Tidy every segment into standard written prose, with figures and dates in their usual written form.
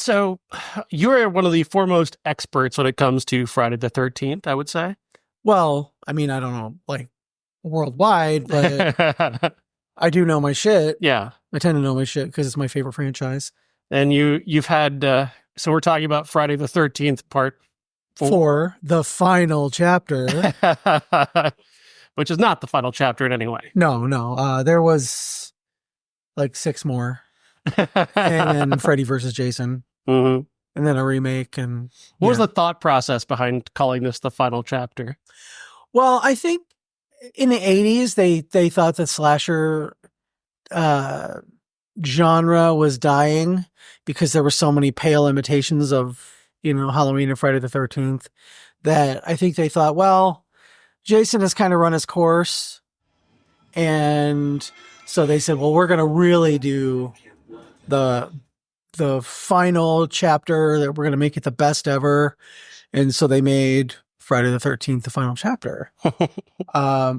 So you're one of the foremost experts when it comes to Friday the 13th, I would say. Well, I mean, I don't know, like worldwide, but I do know my shit. Yeah. I tend to know my shit because it's my favorite franchise. And you've had, so we're talking about Friday the 13th part For the final chapter. Which is not the final chapter in any way. No. There was like 6 more. And then Freddy versus Jason. Mm-hmm. And then a remake. And what was the thought process behind calling this the final chapter? Well, I think in the 80s, they thought the slasher genre was dying because there were so many pale imitations of, Halloween and Friday the 13th that I think they thought, well, Jason has kind of run his course. And so they said, well, we're going to really do the final chapter, that we're going to make it the best ever. And so they made Friday the 13th the final chapter.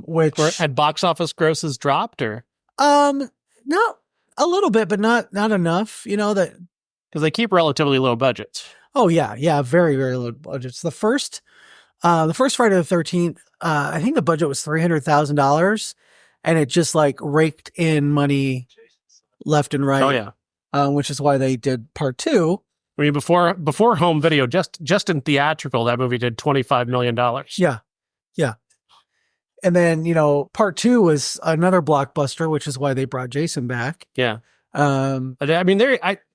Which had box office grosses dropped, or not a little bit, but not enough, that because they keep relatively low budgets. Oh yeah, very, very low budgets. The first Friday the 13th, I think the budget was $300,000, and it just like raked in money left and right. Oh yeah. Which is why they did part 2. I mean, before home video, just in theatrical, that movie did $25 million. Yeah. And then, part 2 was another blockbuster, which is why they brought Jason back. Yeah. I mean,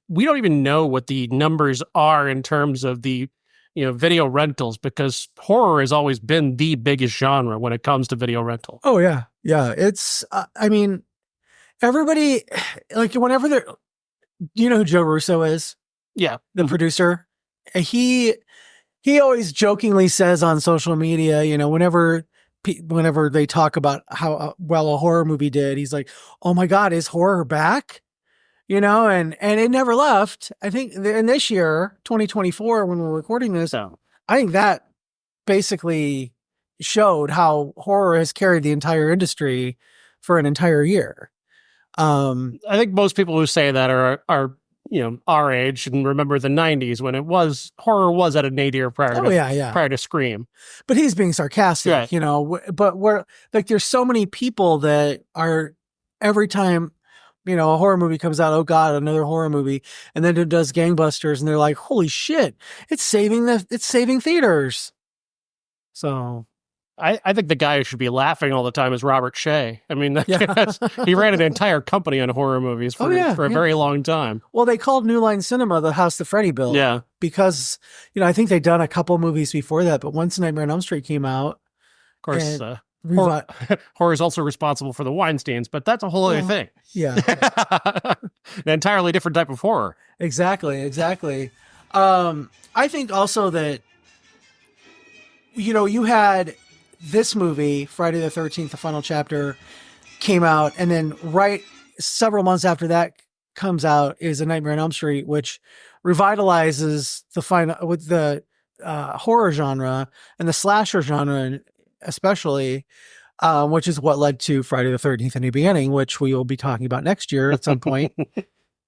we don't even know what the numbers are in terms of the, video rentals, because horror has always been the biggest genre when it comes to video rental. Oh yeah. Yeah. It's, I mean, everybody, like, whenever they're, do you know who Joe Russo is? Yeah. The producer. He always jokingly says on social media, whenever they talk about how well a horror movie did, he's like, oh my God, is horror back? And it never left. I think in this year, 2024, when we're recording this, I think that basically showed how horror has carried the entire industry for an entire year. I think most people who say that are our age and remember the 90s when horror was at a nadir prior to Scream. But he's being sarcastic, right. But we're like, there's so many people that are, every time, a horror movie comes out, oh God, another horror movie. And then it does gangbusters and they're like, holy shit, it's saving theaters. So I think the guy who should be laughing all the time is Robert Shea. I mean, he ran an entire company on horror movies for a very long time. Well, they called New Line Cinema the house that Freddy built. Yeah. Because, I think they'd done a couple movies before that, but once Nightmare on Elm Street came out, of course, horror is also responsible for the Weinsteins, but that's a whole other thing. Yeah. An entirely different type of horror. Exactly. I think also that, you had this movie, Friday the 13th, the final chapter, came out, and then several months after that comes out is A Nightmare on Elm Street, which revitalizes the horror genre and the slasher genre, especially, which is what led to Friday the 13th: A New Beginning, which we will be talking about next year at some point.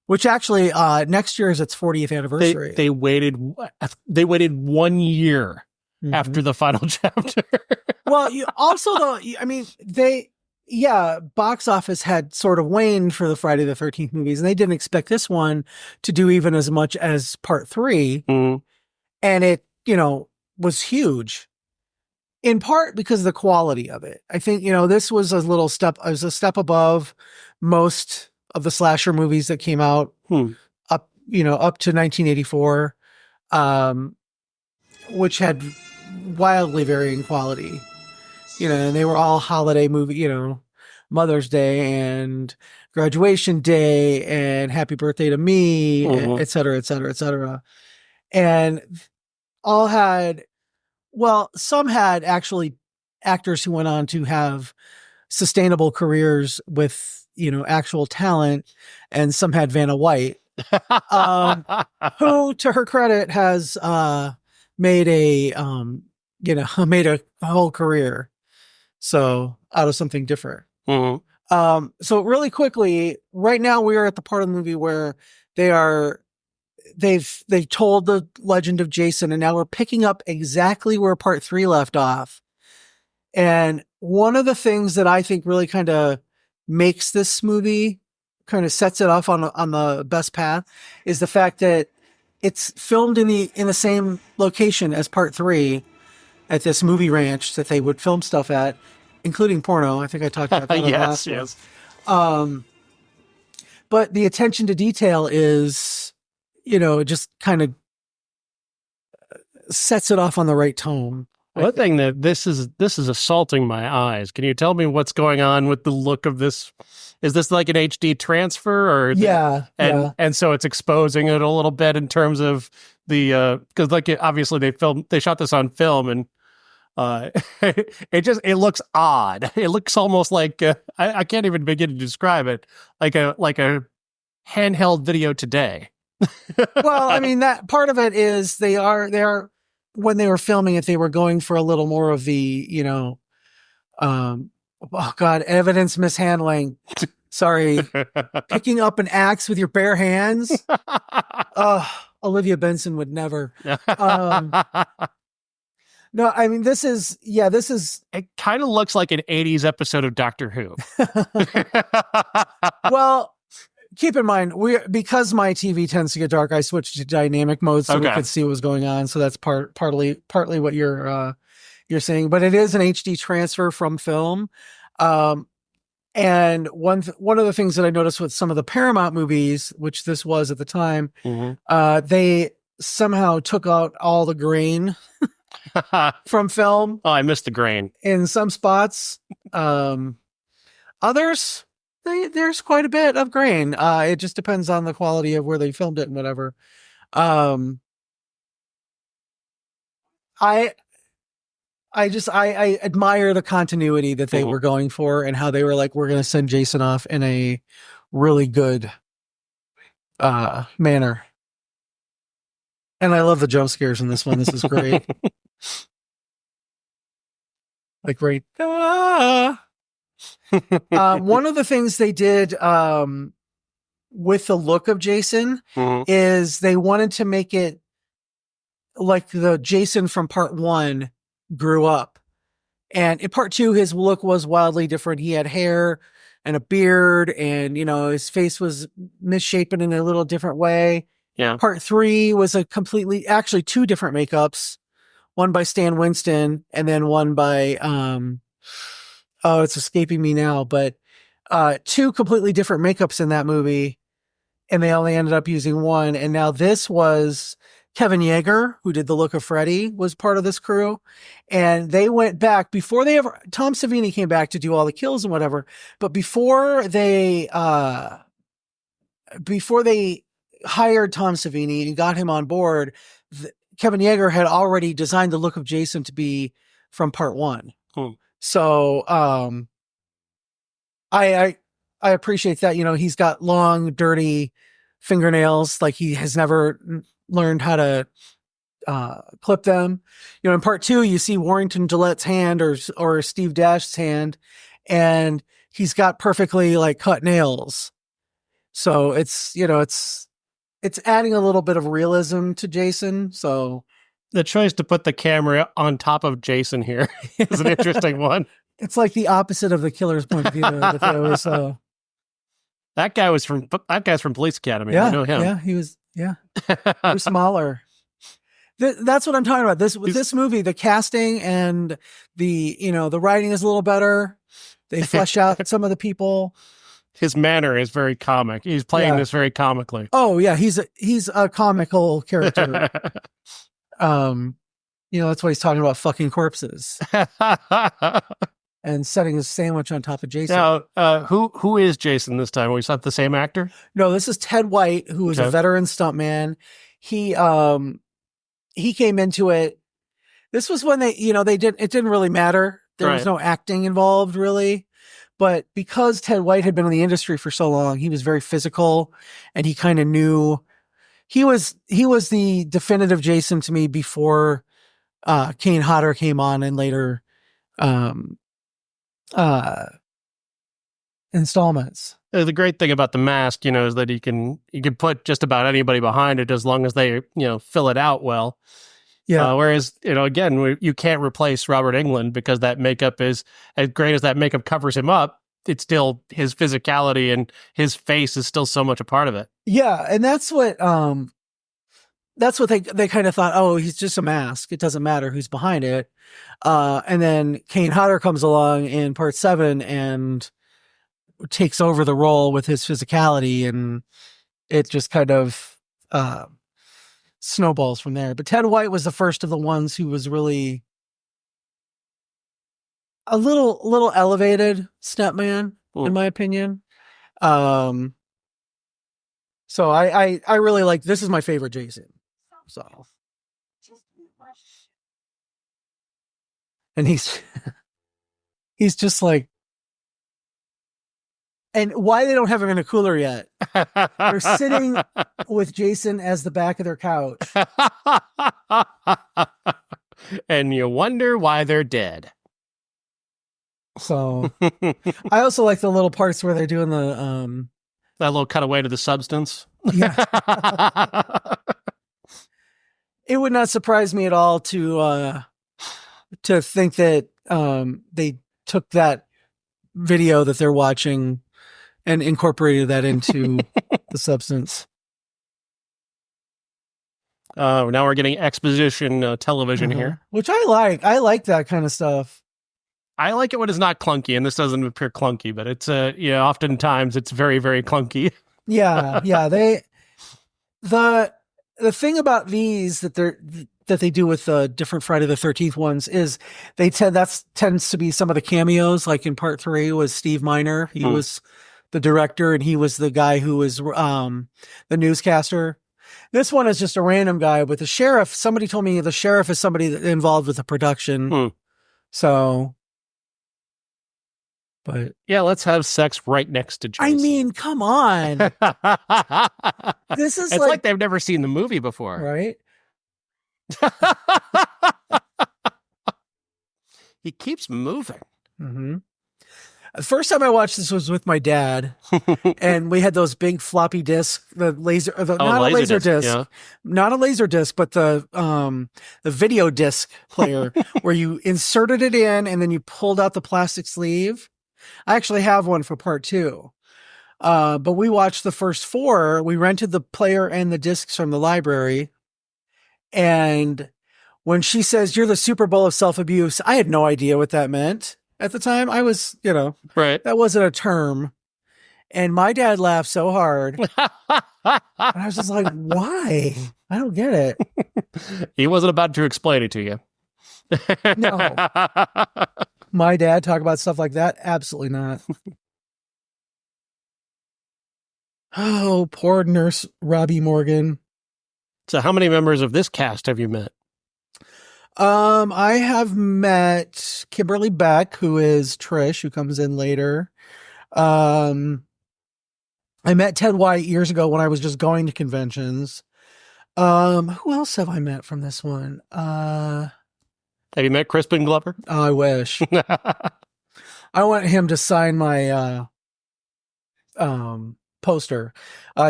Which actually, next year is its 40th anniversary. They waited 1 year after the final chapter. Well, box office had sort of waned for the Friday the 13th movies, and they didn't expect this one to do even as much as part 3. Mm-hmm. And it, was huge, in part because of the quality of it. I think, this was a step above most of the slasher movies that came out up to 1984, which had wildly varying quality, and they were all holiday movie, Mother's Day and Graduation Day and Happy Birthday to Me, et cetera, et cetera, et cetera. And all had, some had actually actors who went on to have sustainable careers with, actual talent, and some had Vanna White, who, to her credit, has made a whole career, so out of something different. Mm-hmm. So really quickly, right now we are at the part of the movie where they are they've told the legend of Jason, and now we're picking up exactly where part 3 left off. And one of the things that I think really kind of makes this movie, kind of sets it off on the best path, is the fact that it's filmed in the same location as part 3 at this movie ranch that they would film stuff at, including porno. I think I talked about that on the last one. But the attention to detail is, it just kind of sets it off on the right tone. One thing that this is assaulting my eyes. Can you tell me what's going on with the look of this? Is this like an HD transfer, or and so it's exposing it a little bit in terms of the because obviously they shot this on film, and it looks odd. It looks almost like I can't even begin to describe it, like a handheld video today. Well, I mean, that part of it is they are when they were filming it, they were going for a little more of the, evidence mishandling. Sorry, picking up an axe with your bare hands. Olivia Benson would never. No, I mean, this is. It kind of looks like an 80s episode of Doctor Who. Well, keep in mind, because my TV tends to get dark, I switched to dynamic mode so we could see what was going on. So that's partly what you're saying. But it is an HD transfer from film. And one of the things that I noticed with some of the Paramount movies, which this was at the time, they somehow took out all the grain from film. Oh, I missed the grain in some spots. Others, there's quite a bit of grain. It just depends on the quality of where they filmed it and whatever. I admire the continuity that they were going for, and how they were like, we're going to send Jason off in a really good manner. And I love the jump scares in this one. This is great. Like right. One of the things they did with the look of Jason is they wanted to make it like the Jason from part 1 grew up. And in part 2, his look was wildly different. He had hair and a beard, and, his face was misshapen in a little different way. Yeah. Part 3 was actually 2 different makeups, one by Stan Winston and then one by, it's escaping me now, but 2 completely different makeups in that movie, and they only ended up using one. And now this was Kevin Yeager, who did the look of Freddy, was part of this crew. And they went back before Tom Savini came back to do all the kills and whatever. But before they hired Tom Savini and got him on board, Kevin Yeager had already designed the look of Jason to be from part 1. So, I appreciate that. He's got long, dirty fingernails. Like, he has never learned how to clip them. In part 2, you see Warrington Gillette's hand or Steve Dash's hand, and he's got perfectly cut nails. So it's adding a little bit of realism to Jason. So the choice to put the camera on top of Jason here is an interesting one. It's like the opposite of the killer's point of view. That guy's from Police Academy. Yeah, I know him. Yeah, he was smaller. That's what I'm talking about. This movie, the casting and the writing is a little better. They flesh out some of the people. His manner is very comic. He's playing this very comically. Oh yeah, he's a comical character. That's why he's talking about fucking corpses and setting his sandwich on top of Jason. Now, who is Jason this time? Was that the same actor? No, this is Ted White, who is a veteran stuntman. He came into it. This was when it didn't really matter. There was no acting involved really. But because Ted White had been in the industry for so long, he was very physical, and he kind of knew he was the definitive Jason to me before Kane Hodder came on and later installments. The great thing about the mask, is that you can put just about anybody behind it as long as they, fill it out well. Yeah. Whereas, again, you can't replace Robert Englund because that makeup is, as great as that makeup covers him up, it's still his physicality and his face is still so much a part of it. Yeah, and that's what they kind of thought, oh, he's just a mask. It doesn't matter who's behind it. And then Kane Hodder comes along in part 7 and takes over the role with his physicality, and it just kind of snowballs from there. But Ted White was the first of the ones who was really a little elevated stuntman, in my opinion. So I really like, this is my favorite Jason. So, and he's just like, and why they don't have him in a cooler yet? They're sitting with Jason as the back of their couch. And you wonder why they're dead. So I also like the little parts where they're doing the that little cutaway to the substance. Yeah. It would not surprise me at all to think that they took that video that they're watching and incorporated that into the substance. Now we're getting exposition television here, which I like. I like that kind of stuff. I like it when it's not clunky, and this doesn't appear clunky, but it's oftentimes it's very, very clunky. Yeah. The thing about these that they do with the different Friday the 13th ones is that tends to be some of the cameos. Like in part 3 was Steve Miner. He was the director, and he was the guy who was the newscaster. This one is just a random guy, but the sheriff, somebody told me the sheriff is somebody that involved with the production. So, but yeah, let's have sex right next to Jason. I mean, come on. This is it's like they've never seen the movie before. Right? He keeps moving. Mm-hmm. The first time I watched this was with my dad, and we had those big floppy discs, not a laser disc, not a laser disc, but the video disc player where you inserted it in and then you pulled out the plastic sleeve. I actually have one for part 2. But we watched the first 4. We rented the player and the discs from the library. And when she says, "You're the Super Bowl of self-abuse," I had no idea what that meant. At the time, I was, right. That wasn't a term. And my dad laughed so hard. And I was just like, why? I don't get it. He wasn't about to explain it to you. No. My dad talk about stuff like that? Absolutely not. Oh, poor nurse Robbie Morgan. So how many members of this cast have you met? I have met Kimberly Beck, who is Trish, who comes in later. I met Ted White years ago when I was just going to conventions. Who else have I met from this one? Have you met Crispin Glover? Oh, I wish. I want him to sign my poster.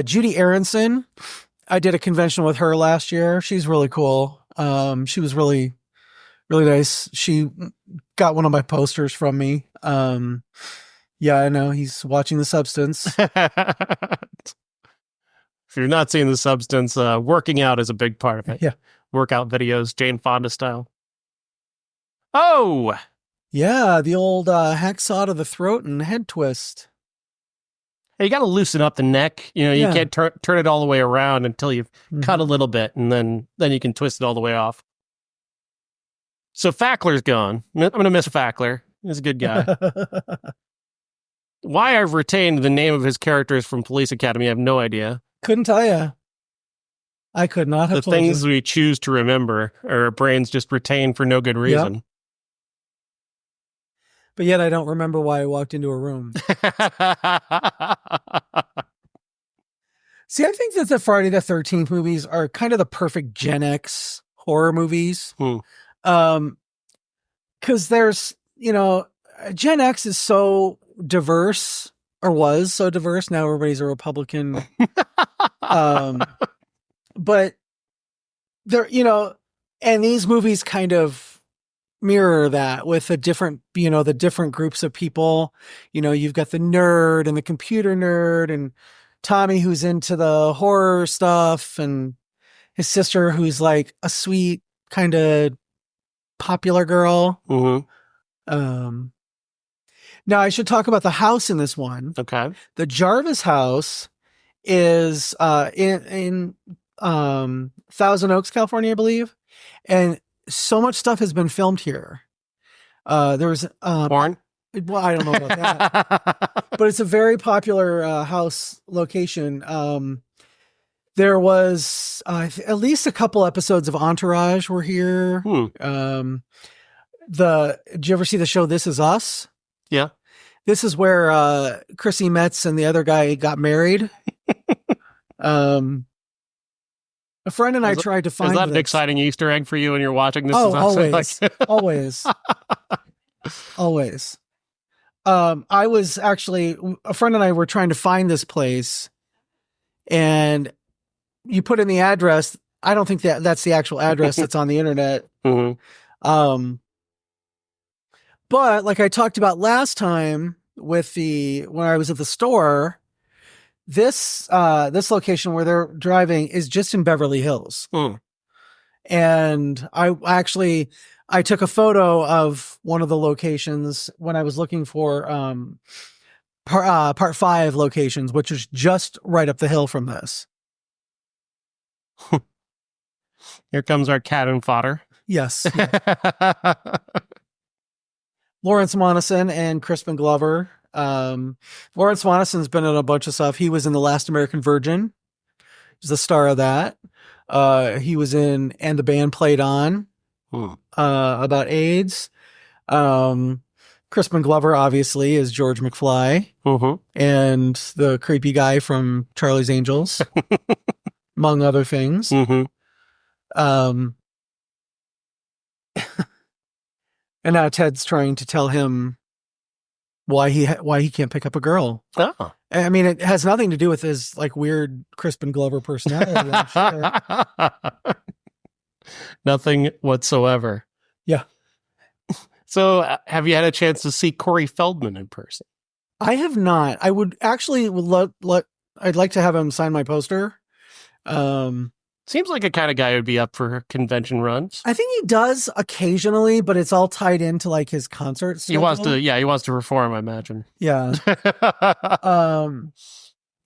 Judy Aronson. I did a convention with her last year. She's really cool. She was really, really nice. She got one of my posters from me. Yeah, I know he's watching The Substance. If you're not seeing The Substance, working out is a big part of it. Yeah. Workout videos, Jane Fonda style. Oh! Yeah, the old hacksaw to the throat and head twist. Hey, you got to loosen up the neck. You can't turn it all the way around until you've cut a little bit, and then you can twist it all the way off. So Fackler's gone. I'm going to miss Fackler. He's a good guy. Why I've retained the name of his characters from Police Academy, I have no idea. Couldn't tell you. I could not have the told things you. We choose to remember, our brains just retain for no good reason. Yep. But yet I don't remember why I walked into a room. See, I think that the Friday the 13th movies are kind of the perfect Gen X horror movies. Because there's, Gen X is so diverse or was so diverse. Now everybody's a Republican. But there, and these movies kind of mirror that with the different groups of people. You've got the nerd and the computer nerd, and Tommy, who's into the horror stuff, and his sister, who's like a sweet kind of popular girl. Mm-hmm. Now I should talk about the house in this one. Okay. The Jarvis house is in Thousand Oaks, California, I believe, and so much stuff has been filmed here. There was Porn. Well, I don't know about that, but it's a very popular house location. There was at least a couple episodes of Entourage were here. Did you ever see the show This Is Us? Yeah. This is where Chrissy Metz and the other guy got married. A friend and I tried to find. Is that an exciting Easter egg for you when you're watching This Is Us? Always. I was actually, a friend and I were trying to find this place, and you put in the address. I don't think that's the actual address that's on the internet. Mm-hmm. But like I talked about last time when I was at the store, this location where they're driving is just in Beverly Hills. And I took a photo of one of the locations when I was looking for part 5 locations, which is just right up the hill from this. Here comes our cannon fodder. Yes. Lawrence Monason and Crispin Glover. Lawrence Monason's been in a bunch of stuff. He was in The Last American Virgin. He's the star of that. He was in And the Band Played On, about AIDS. Crispin Glover, obviously, is George McFly, and the creepy guy from Charlie's Angels, among other things. And now Ted's trying to tell him why he can't pick up a girl. Oh. I mean, it has nothing to do with his like weird Crispin Glover personality, I'm sure. Nothing whatsoever. Yeah. So, have you had a chance to see Corey Feldman in person? I have not. I would actually I'd like to have him sign my poster. Seems like a kind of guy who'd be up for convention runs. I think he does occasionally, but it's all tied into like his concert schedule. He wants to perform, I imagine. Yeah. And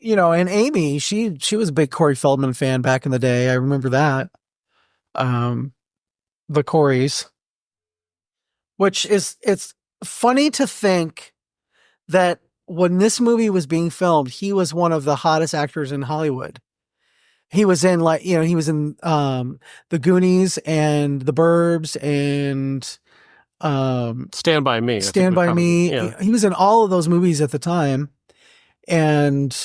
Amy, she was a big Corey Feldman fan back in the day. I remember that. The Coreys. Which it's funny to think that when this movie was being filmed, he was one of the hottest actors in Hollywood. He was in The Goonies and The Burbs and Stand By Me. Stand By Me. Yeah. He was in all of those movies at the time. And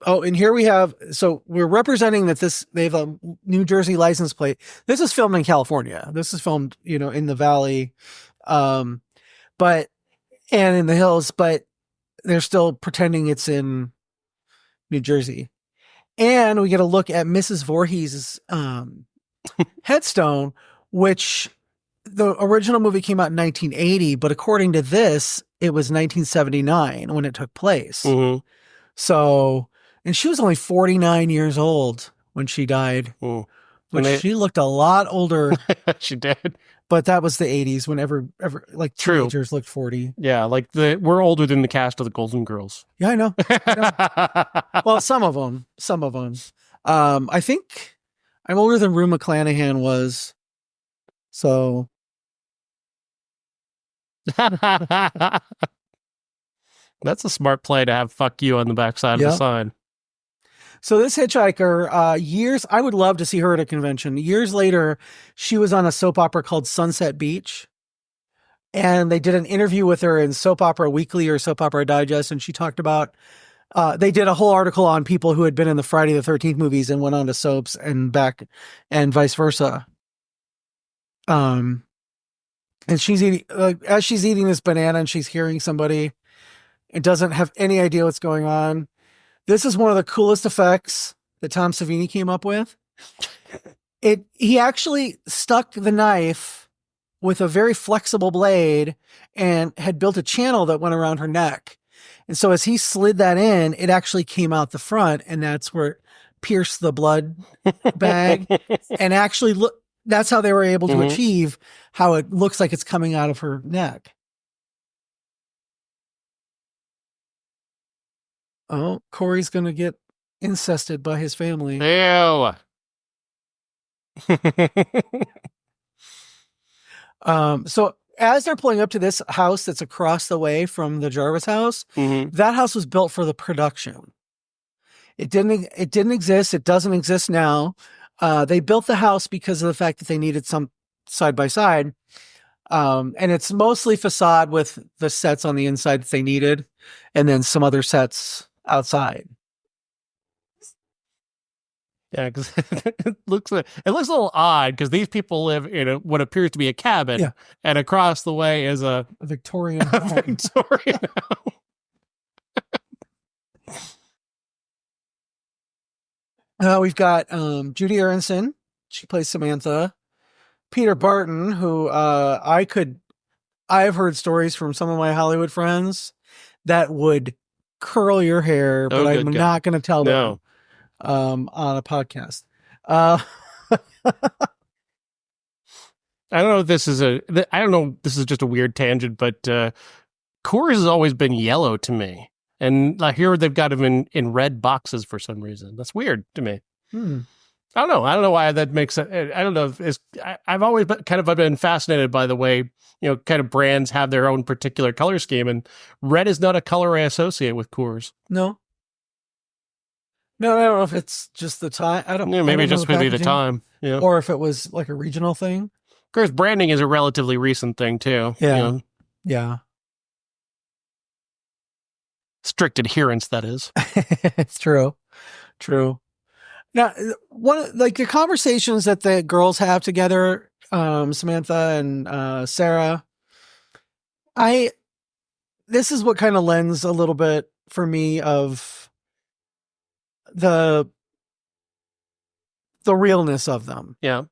and here we have, so we're representing that they have a New Jersey license plate. This is filmed in California. This is filmed, in the Valley, and in the hills, but they're still pretending it's in New Jersey. And we get a look at Mrs. Voorhees' headstone, which the original movie came out in 1980, but according to this, it was 1979 when it took place. Mm-hmm. So, and she was only 49 years old when she died, she looked a lot older. She did. But that was the 80s when ever like teenagers looked 40. Yeah, like we're older than the cast of the Golden Girls. Yeah, I know. Well, some of them. I think I'm older than Rue McClanahan was. So. That's a smart play to have "fuck you" on the backside of the sign. So this hitchhiker, I would love to see her at a convention. Years later, she was on a soap opera called Sunset Beach. And they did an interview with her in Soap Opera Weekly or Soap Opera Digest. And she talked about, they did a whole article on people who had been in the Friday the 13th movies and went on to soaps and back and vice versa. And she's eating, as she's eating this banana and she's hearing somebody, and doesn't have any idea what's going on. This is one of the coolest effects that Tom Savini came up with. He actually stuck the knife with a very flexible blade and had built a channel that went around her neck. And so as he slid that in, it actually came out the front, and that's where it pierced the blood bag. And actually, that's how they were able to achieve how it looks like it's coming out of her neck. Oh, Corey's going to get incested by his family. Ew. So as they're pulling up to this house that's across the way from the Jarvis house, that house was built for the production. It didn't exist. It doesn't exist now. They built the house because of the fact that they needed some side by side. And it's mostly facade with the sets on the inside that they needed, and then some other sets outside. Yeah, because it looks a little odd because these people live in what appears to be a cabin, and across the way is a Victorian Victorian home. We've got Judy Aronson. She plays Samantha. Peter Barton, who I have heard stories from some of my Hollywood friends that would curl your hair, but I'm not going to tell them on a podcast. I don't know if this is I don't know if this is just a weird tangent, but Coors has always been yellow to me. And here they've got them in red boxes for some reason. That's weird to me. I don't know. I don't know why that makes sense. I don't know. I've always been fascinated by the way, kind of brands have their own particular color scheme, and red is not a color I associate with Coors. No, I don't know if it's just the time. Maybe it just could be the time. Yeah. Or if it was like a regional thing. Coors branding is a relatively recent thing too. Yeah. Yeah. Strict adherence, that is. It's true. Now, the conversations that the girls have together, Samantha and Sarah, this is what kind of lends a little bit for me of the realness of them. Yeah.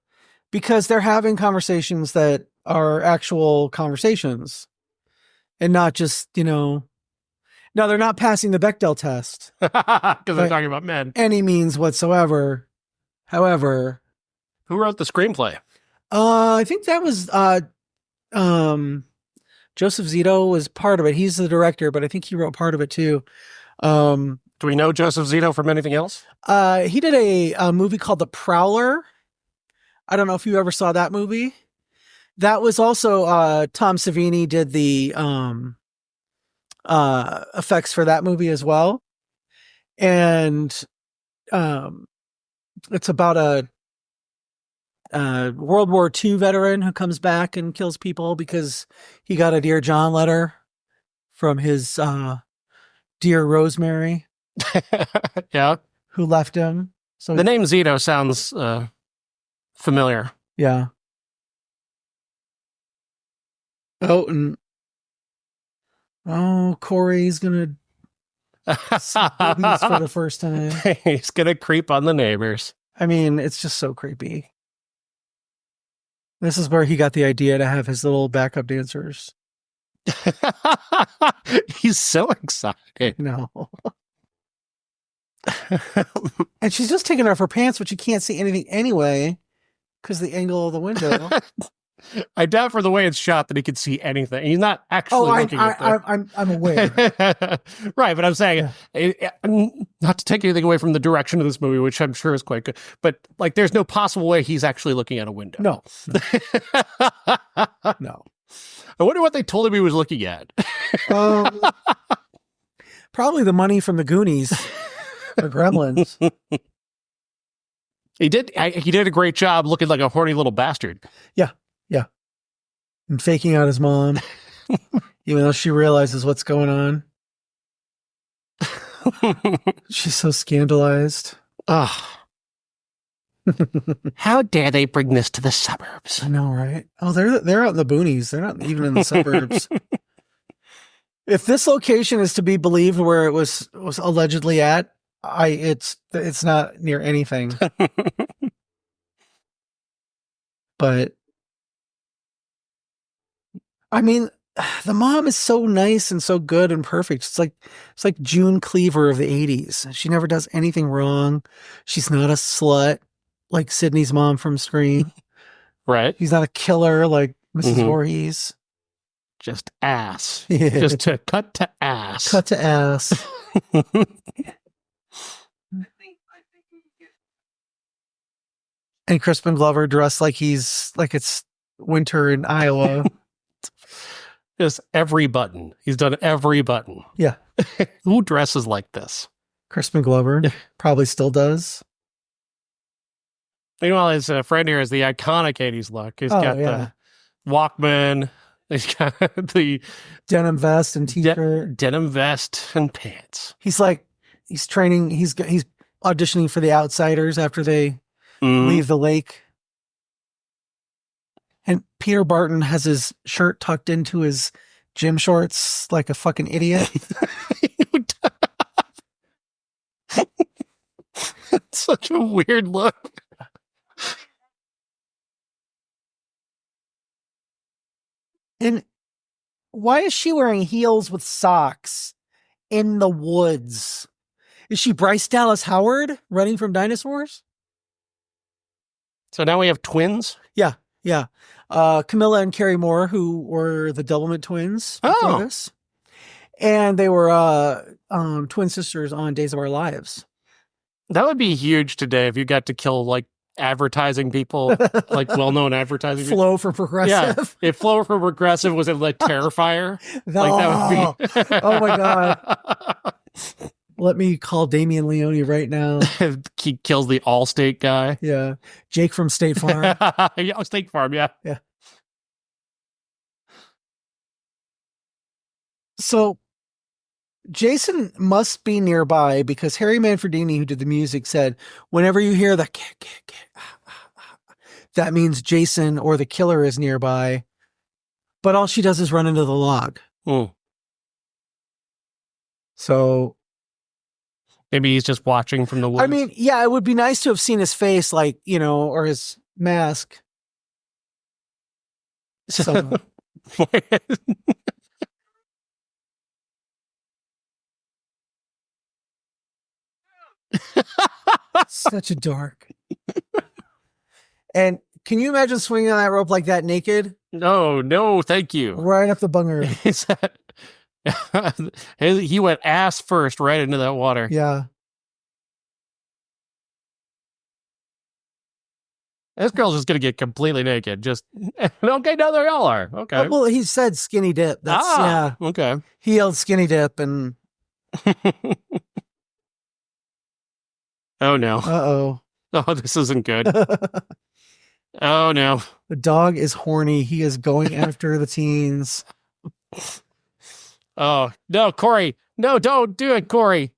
Because they're having conversations that are actual conversations and not just, no, they're not passing the Bechdel test. Because they're talking about men. Any means whatsoever. However. Who wrote the screenplay? I think that was Joseph Zito was part of it. He's the director, but I think he wrote part of it too. Do we know Joseph Zito from anything else? He did a movie called The Prowler. I don't know if you ever saw that movie. That was also Tom Savini did the effects for that movie as well. And it's about a World War II veteran who comes back and kills people because he got a Dear John letter from his dear Rosemary. Yeah. Who left him. So the name Zito sounds familiar. Yeah. Corey's gonna see boobies for the first time. He's gonna creep on the neighbors. I mean, it's just so creepy. This is where he got the idea to have his little backup dancers. He's so excited. No. And she's just taking off her pants, but you can't see anything anyway because the angle of the window. I doubt for the way it's shot that he could see anything. He's not actually looking at I'm aware. Right, but I'm saying, not to take anything away from the direction of this movie, which I'm sure is quite good, but there's no possible way he's actually looking at a window. No. No. I wonder what they told him he was looking at. Probably the money from the Goonies. The Gremlins. He did a great job looking like a horny little bastard. Yeah. And faking out his mom, even though she realizes what's going on. She's so scandalized. Ugh. How dare they bring this to the suburbs? I know, right? Oh, they're out in the boonies. They're not even in the suburbs. If this location is to be believed where it was allegedly at, it's not near anything. But I mean, the mom is so nice and so good and perfect. It's like June Cleaver of the 80s. She never does anything wrong. She's not a slut like Sydney's mom from Scream. Right. She's not a killer like Mrs. Mhm. Voorhees. Just ass. Yeah. Just to cut to ass. Cut to ass. And Crispin Glover dressed like it's winter in Iowa. Just every button. He's done every button. Yeah. Who dresses like this? Crispin Glover probably still does. Meanwhile, his friend here is the iconic 80s look. He's got the Walkman. He's got the denim vest and t-shirt. Denim vest and pants. He's training. He's auditioning for The Outsiders after they leave the lake. And Peter Barton has his shirt tucked into his gym shorts like a fucking idiot. It's such a weird look. And why is she wearing heels with socks in the woods? Is she Bryce Dallas Howard running from dinosaurs? So now we have twins? Yeah. Camilla and Carrie Moore, who were the Doublemint twins before this. And they were twin sisters on Days of Our Lives. That would be huge today if you got to kill like advertising people, like well-known advertising people. Flo for Progressive. Yeah, if Flo for Progressive was in like Terrifier, like that would be. Oh my god! Let me call Damian Leone right now. He kills the Allstate guy. Yeah, Jake from State Farm. Yeah, State Farm. Yeah. So Jason must be nearby because Harry Manfredini, who did the music, said, whenever you hear the that means Jason or the killer is nearby. But all she does is run into the log. So maybe he's just watching from the woods. I mean, yeah, it would be nice to have seen his face, like, or his mask. So such a dork. And can you imagine swinging on that rope like that naked? No, thank you. Right up the bunger. He went ass first right into that water. Yeah. This girl's just going to get completely naked. Just, okay, no, they all are. Okay. Well, he said skinny dip. Yeah. Okay. He yelled skinny dip and... Oh, no. Uh-oh. Oh, this isn't good. Oh, no. The dog is horny. He is going after the teens. Oh, no, Corey. No, don't do it, Corey.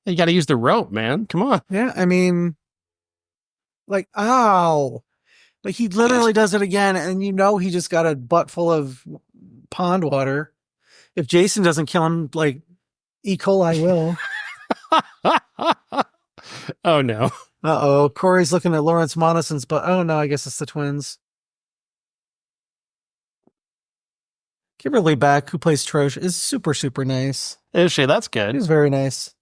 You got to use the rope, man. Come on. Yeah, I mean, like, ow. Like, he literally does it again, and he just got a butt full of pond water. If Jason doesn't kill him, like, E. coli will. Oh, no. Uh-oh. Corey's looking at Lawrence Monison's butt. Oh, no, I guess it's the twins. Kimberly Beck, who plays Trosh, is super, super nice. Is she? That's good. She's very nice.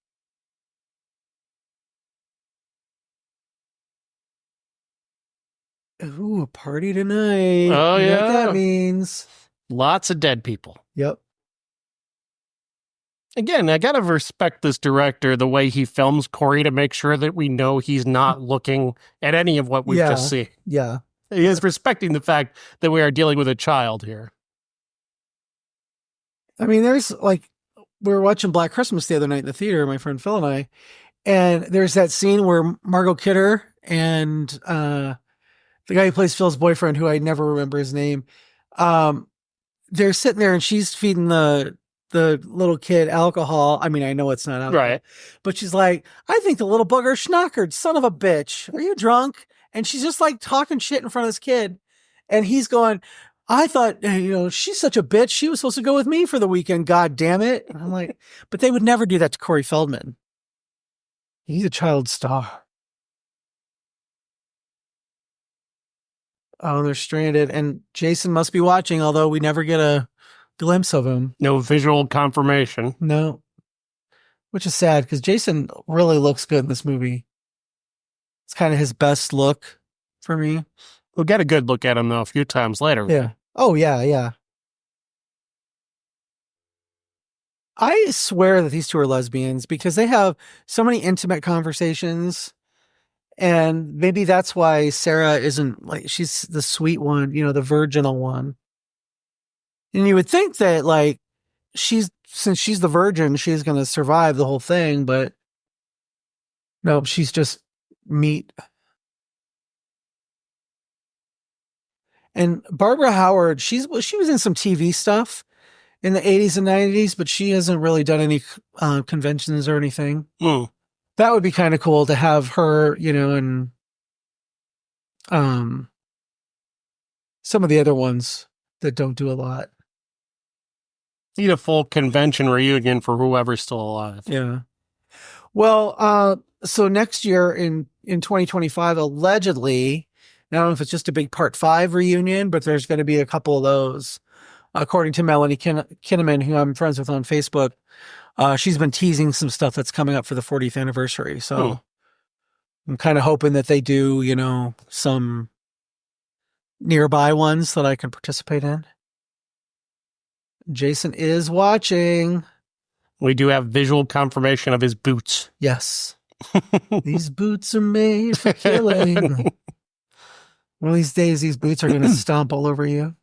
Ooh, a party tonight. Oh, You know yeah. what that means. Lots of dead people. Yep. Again, I gotta respect this director, the way he films Corey to make sure that we know he's not looking at any of what we've just seen. Yeah. He is respecting the fact that we are dealing with a child here. I mean, there's like, we were watching Black Christmas the other night in the theater, my friend Phil and I, and there's that scene where Margot Kidder and the guy who plays Phil's boyfriend, who I never remember his name, they're sitting there and she's feeding the little kid alcohol. I mean, I know it's not alcohol. Right. But she's like, I think the little bugger schnockered, son of a bitch. Are you drunk? And she's just like talking shit in front of this kid. And he's going, I thought, she's such a bitch. She was supposed to go with me for the weekend. God damn it. And I'm like, but they would never do that to Corey Feldman. He's a child star. Oh, they're stranded. And Jason must be watching, although we never get a glimpse of him. No visual confirmation. No. Which is sad because Jason really looks good in this movie. It's kind of his best look for me. We'll get a good look at him, though, a few times later. Yeah. Oh, yeah, yeah. I swear that these two are lesbians because they have so many intimate conversations. And maybe that's why Sarah isn't like, she's the sweet one, the virginal one. And you would think that like, since she's the virgin, she's going to survive the whole thing, but no, she's just meat. And Barbara Howard, she was in some TV stuff in the 80s and 90s, but she hasn't really done any conventions or anything. Mm. That would be kind of cool to have her, and some of the other ones that don't do a lot. Need a full convention reunion for whoever's still alive. Yeah. Well, so next year in 2025, allegedly, I don't know if it's just a big Part 5 reunion, but there's going to be a couple of those. According to Melanie Kinnaman, who I'm friends with on Facebook, she's been teasing some stuff that's coming up for the 40th anniversary. So I'm kind of hoping that they do, some nearby ones that I can participate in. Jason is watching. We do have visual confirmation of his boots. Yes. These boots are made for killing. One of these days, these boots are going to stomp all over you.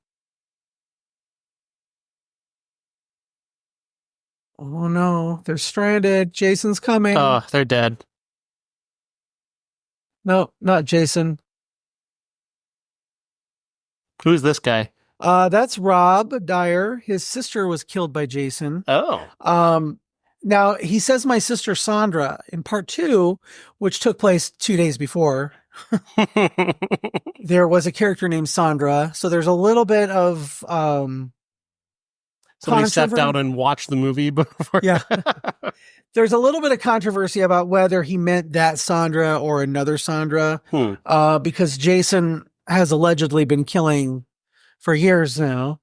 Oh no, they're stranded. Jason's coming. Oh, they're dead. No, not Jason. Who's this guy? That's Rob Dyer. His sister was killed by Jason. Oh. Now he says my sister Sandra in Part 2, which took place 2 days before. There was a character named Sandra. So there's a little bit of somebody stepped out and watched the movie before. Yeah. There's a little bit of controversy about whether he meant that Sandra or another Sandra, because Jason has allegedly been killing for years now.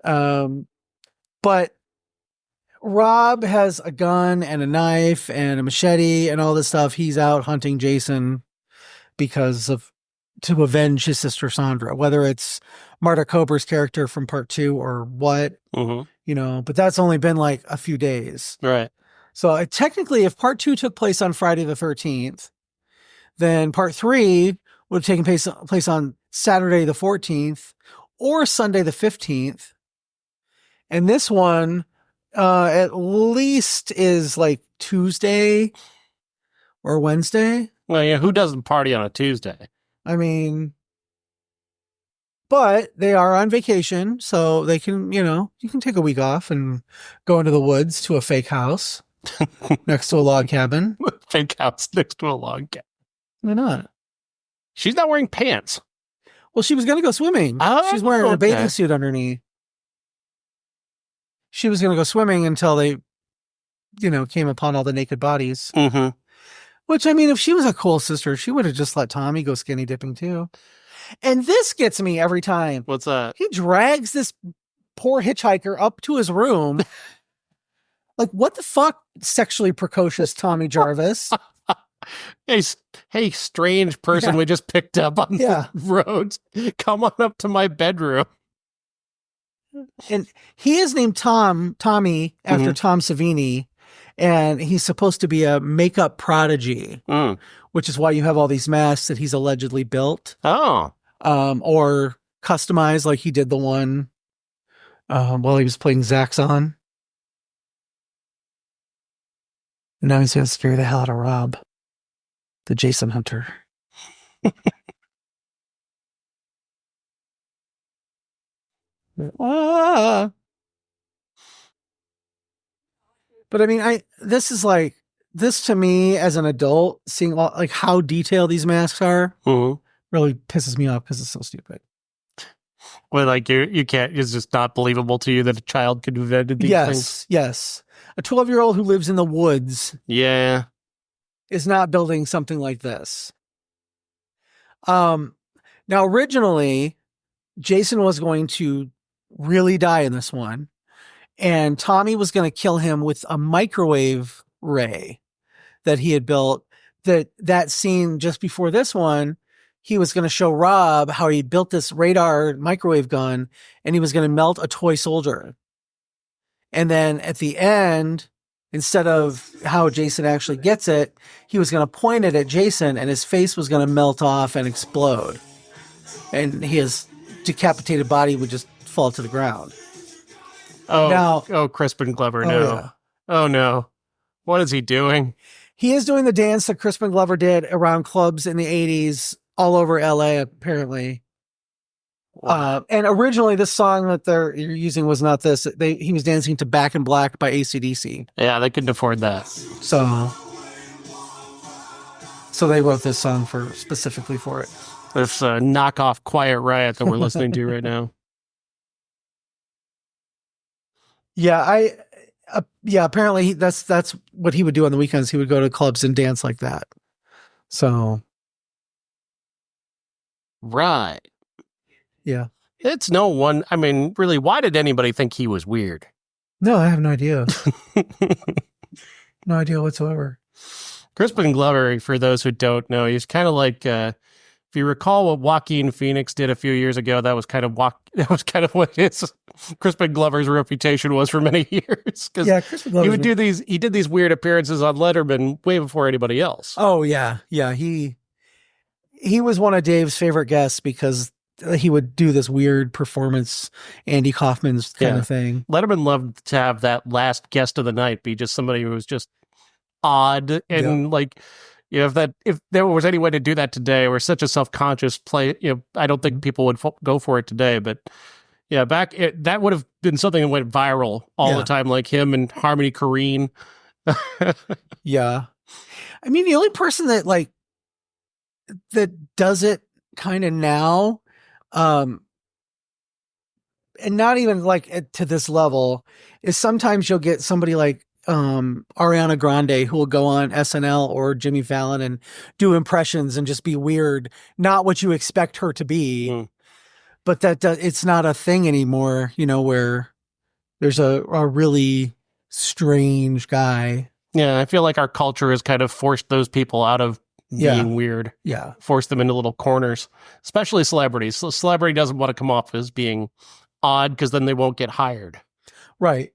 But Rob has a gun and a knife and a machete and all this stuff. He's out hunting Jason to avenge his sister Sandra, whether it's Marta Kober's character from Part 2 or what, but that's only been like a few days. Right. So technically, if Part 2 took place on Friday the 13th, then Part 3 would have taken place on Saturday the 14th or Sunday the 15th. And this one, at least is like Tuesday or Wednesday. Well, yeah, who doesn't party on a Tuesday? I mean, but they are on vacation, so they can, you can take a week off and go into the woods to a fake house next to a log cabin. Fake house next to a log cabin. Why not? She's not wearing pants. Well, she was going to go swimming. She's wearing a bathing suit underneath. She was going to go swimming until they, came upon all the naked bodies. Mm-hmm. Which, I mean, if she was a cool sister, she would have just let Tommy go skinny dipping too. And this gets me every time. What's that? He drags this poor hitchhiker up to his room. Like, what the fuck, sexually precocious Tommy Jarvis? Hey, strange person we just picked up on the road. Come on up to my bedroom. And he is named Tommy, after Tom Savini. And he's supposed to be a makeup prodigy, which is why you have all these masks that he's allegedly built. Oh. Or customized, like he did the one while he was playing Zaxxon. And now he's going to scare the hell out of Rob, the Jason Hunter. But I mean, this to me as an adult, seeing how detailed these masks are, really pisses me off because it's so stupid. Well, like you can't. It's just not believable to you that a child could have invented these things. Yes. A 12-year-old who lives in the woods Yeah. is not building something like this. Now, originally, Jason was going to really die in this one, and Tommy was going to kill him with a microwave ray that he had built. That scene just before this one, he was going to show Rob how he built this radar microwave gun, and he was going to melt a toy soldier. And then at the end, instead of how Jason actually gets it, he was going to point it at Jason, and his face was going to melt off and explode. And his decapitated body would just fall to the ground. Crispin Glover, no. Yeah. Oh, no. What is he doing? He is doing the dance that Crispin Glover did around clubs in the 80s all over LA, apparently. Wow. And originally, this song that they're using was not this. He was dancing to Back in Black by AC/DC. Yeah, they couldn't afford that. So they wrote this song specifically for it. This knockoff Quiet Riot that we're listening to right now. Yeah, apparently that's what he would do on the weekends. He would go to clubs and dance like that. So. Right. Yeah. It's no one. I mean, really, why did anybody think he was weird? No, I have no idea. No idea whatsoever. Crispin Glover, for those who don't know, he's kind of like, if you recall what Joaquin Phoenix did a few years ago, that was kind of what his Crispin Glover's reputation was for many years. Yeah, Crispin Glover. He did these weird appearances on Letterman way before anybody else. Oh yeah. He was one of Dave's favorite guests because he would do this weird performance, Andy Kaufman's kind of thing. Letterman loved to have that last guest of the night be just somebody who was just odd and if there was any way to do that today, or such a self-conscious play, I don't think people would go for it today. But yeah, that would have been something that went viral all the time, like him and Harmony Korine. Yeah, I mean, the only person that does it kind of now, and not even to this level, is sometimes you'll get somebody like Ariana Grande who will go on SNL or Jimmy Fallon and do impressions and just be weird, not what you expect her to be. But it's not a thing anymore, where there's a really strange guy. Yeah, I feel like our culture has kind of forced those people out of being weird. Yeah. Forced them into little corners, especially celebrities. So celebrity doesn't want to come off as being odd because then they won't get hired. Right.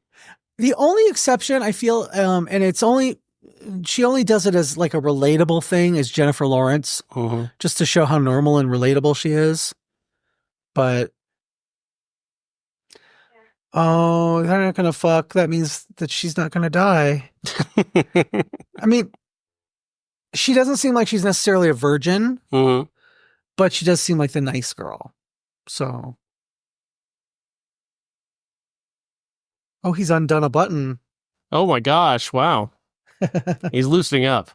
The only exception I feel, and she only does it as like a relatable thing, is Jennifer Lawrence, just to show how normal and relatable she is. But, they're not going to fuck. That means that she's not going to die. I mean, she doesn't seem like she's necessarily a virgin, but she does seem like the nice girl. So. Oh, he's undone a button. Oh my gosh. Wow. He's loosening up.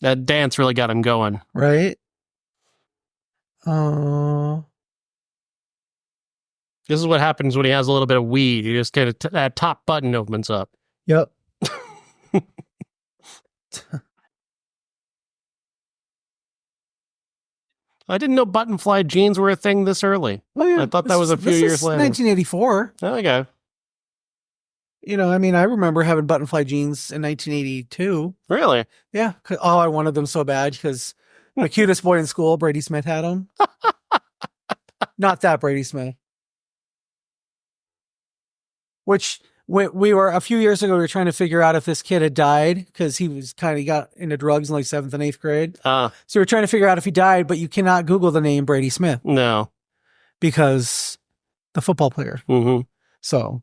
That dance really got him going. Right? Oh. This is what happens when he has a little bit of weed. You just get that top button opens up. Yep. I didn't know button fly jeans were a thing this early. Oh, yeah. I thought that was a few years later. 1984. Okay. I mean, I remember having button fly jeans in 1982. Really? Yeah. Oh, I wanted them so bad because the cutest boy in school, Brady Smith, had them. Not that Brady Smith. Which we were a few years ago, we were trying to figure out if this kid had died because he was got into drugs in like 7th and 8th grade. So we were trying to figure out if he died, but you cannot Google the name Brady Smith. No. Because the football player. So.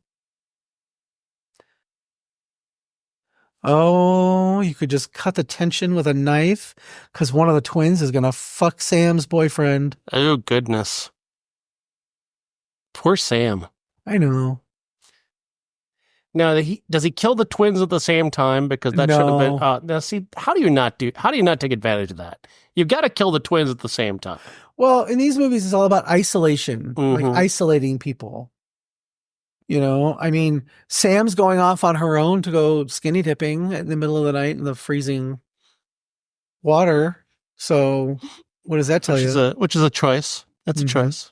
Oh, you could just cut the tension with a knife because one of the twins is going to fuck Sam's boyfriend. Oh, goodness. Poor Sam. I know. Now, does he kill the twins at the same time? Because that should have been. No. Now, see, how do you not take advantage of that? You've got to kill the twins at the same time. Well, in these movies, it's all about isolation, like Mhm. isolating people. You know, I mean, Sam's going off on her own to go skinny dipping in the middle of the night in the freezing water. So, what does that tell you? Which is a choice. That's a Mhm. choice.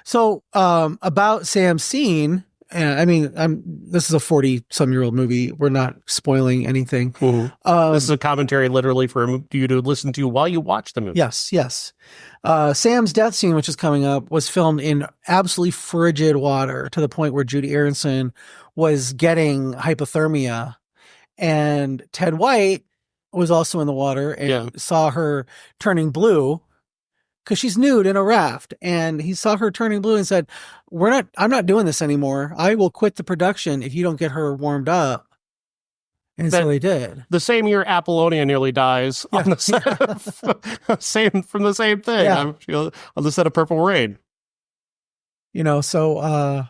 So, about Sam scene, I mean, this is a 40-some-year-old movie. We're not spoiling anything. This is a commentary literally for you to listen to while you watch the movie. Yes. Sam's death scene, which is coming up, was filmed in absolutely frigid water to the point where Judy Aronson was getting hypothermia. And Ted White was also in the water and saw her turning blue because she's nude in a raft. And he saw her turning blue and said, I'm not doing this anymore. I will quit the production if you don't get her warmed up. And so they did. The same year Apollonia nearly dies on the set of from the same thing. Yeah. On the set of Purple Rain. You know, so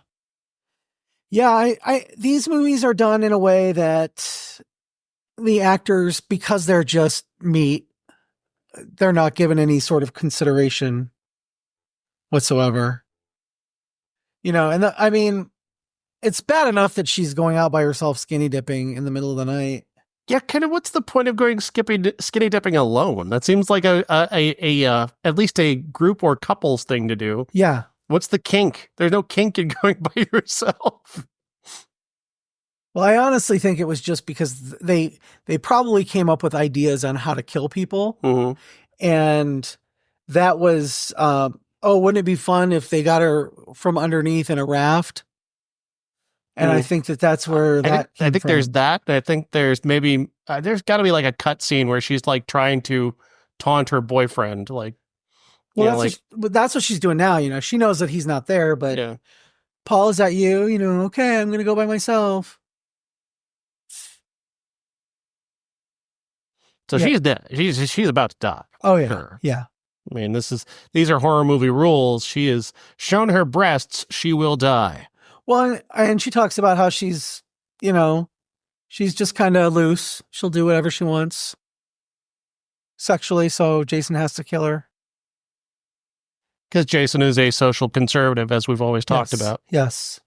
these movies are done in a way that the actors, because they're just meat, they're not given any sort of consideration whatsoever. You know, and I mean, it's bad enough that she's going out by herself skinny dipping in the middle of the night. Yeah, kind of. What's the point of going skinny dipping alone? That seems like a at least a group or couples thing to do. Yeah. What's the kink? There's no kink in going by yourself. Well, I honestly think it was just because they probably came up with ideas on how to kill people, and that was wouldn't it be fun if they got her from underneath in a raft? And I think that's where I think there's that. I think there's maybe there's got to be like a cut scene where she's like trying to taunt her boyfriend, like. Well, that's what she's doing now. You know, she knows that he's not there, but Paul, is that you? You know, okay, I'm going to go by myself. So she's dead. She's about to die. Oh yeah, sure. Yeah. I mean, these are horror movie rules. She is shown her breasts, she will die. Well, and she talks about how she's, you know, she's just kind of loose. She'll do whatever she wants sexually. So Jason has to kill her. Because Jason is a social conservative, as we've always talked about. Yes.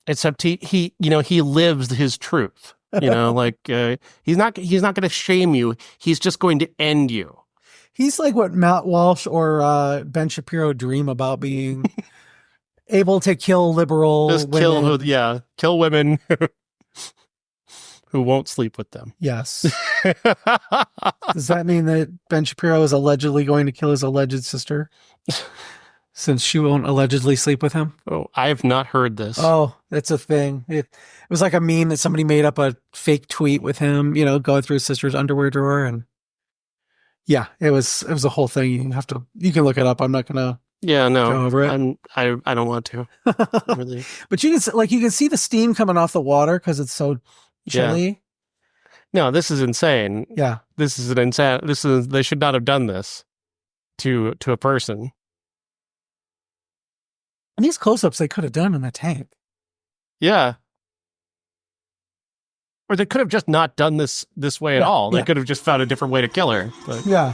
Except he lives his truth. You know, like he's not going to shame you. He's just going to end you. He's like what Matt Walsh or Ben Shapiro dream about, being able to kill liberal women. Kill women who won't sleep with them. Yes. Does that mean that Ben Shapiro is allegedly going to kill his alleged sister since she won't allegedly sleep with him? Oh, I have not heard this. Oh, that's a thing. It was like a meme that somebody made up a fake tweet with him, you know, going through his sister's underwear drawer. And yeah, it was a whole thing. You can look it up. I'm not going to. Yeah, no, go over it. I don't want to. Really. But you can see the steam coming off the water because it's so chilly. Yeah. No, this is insane. Yeah, this is an insane. They should not have done this to a person. And these close-ups they could have done in the tank. Yeah. Or they could have just not done this way at all. They could have just found a different way to kill her. But. Yeah.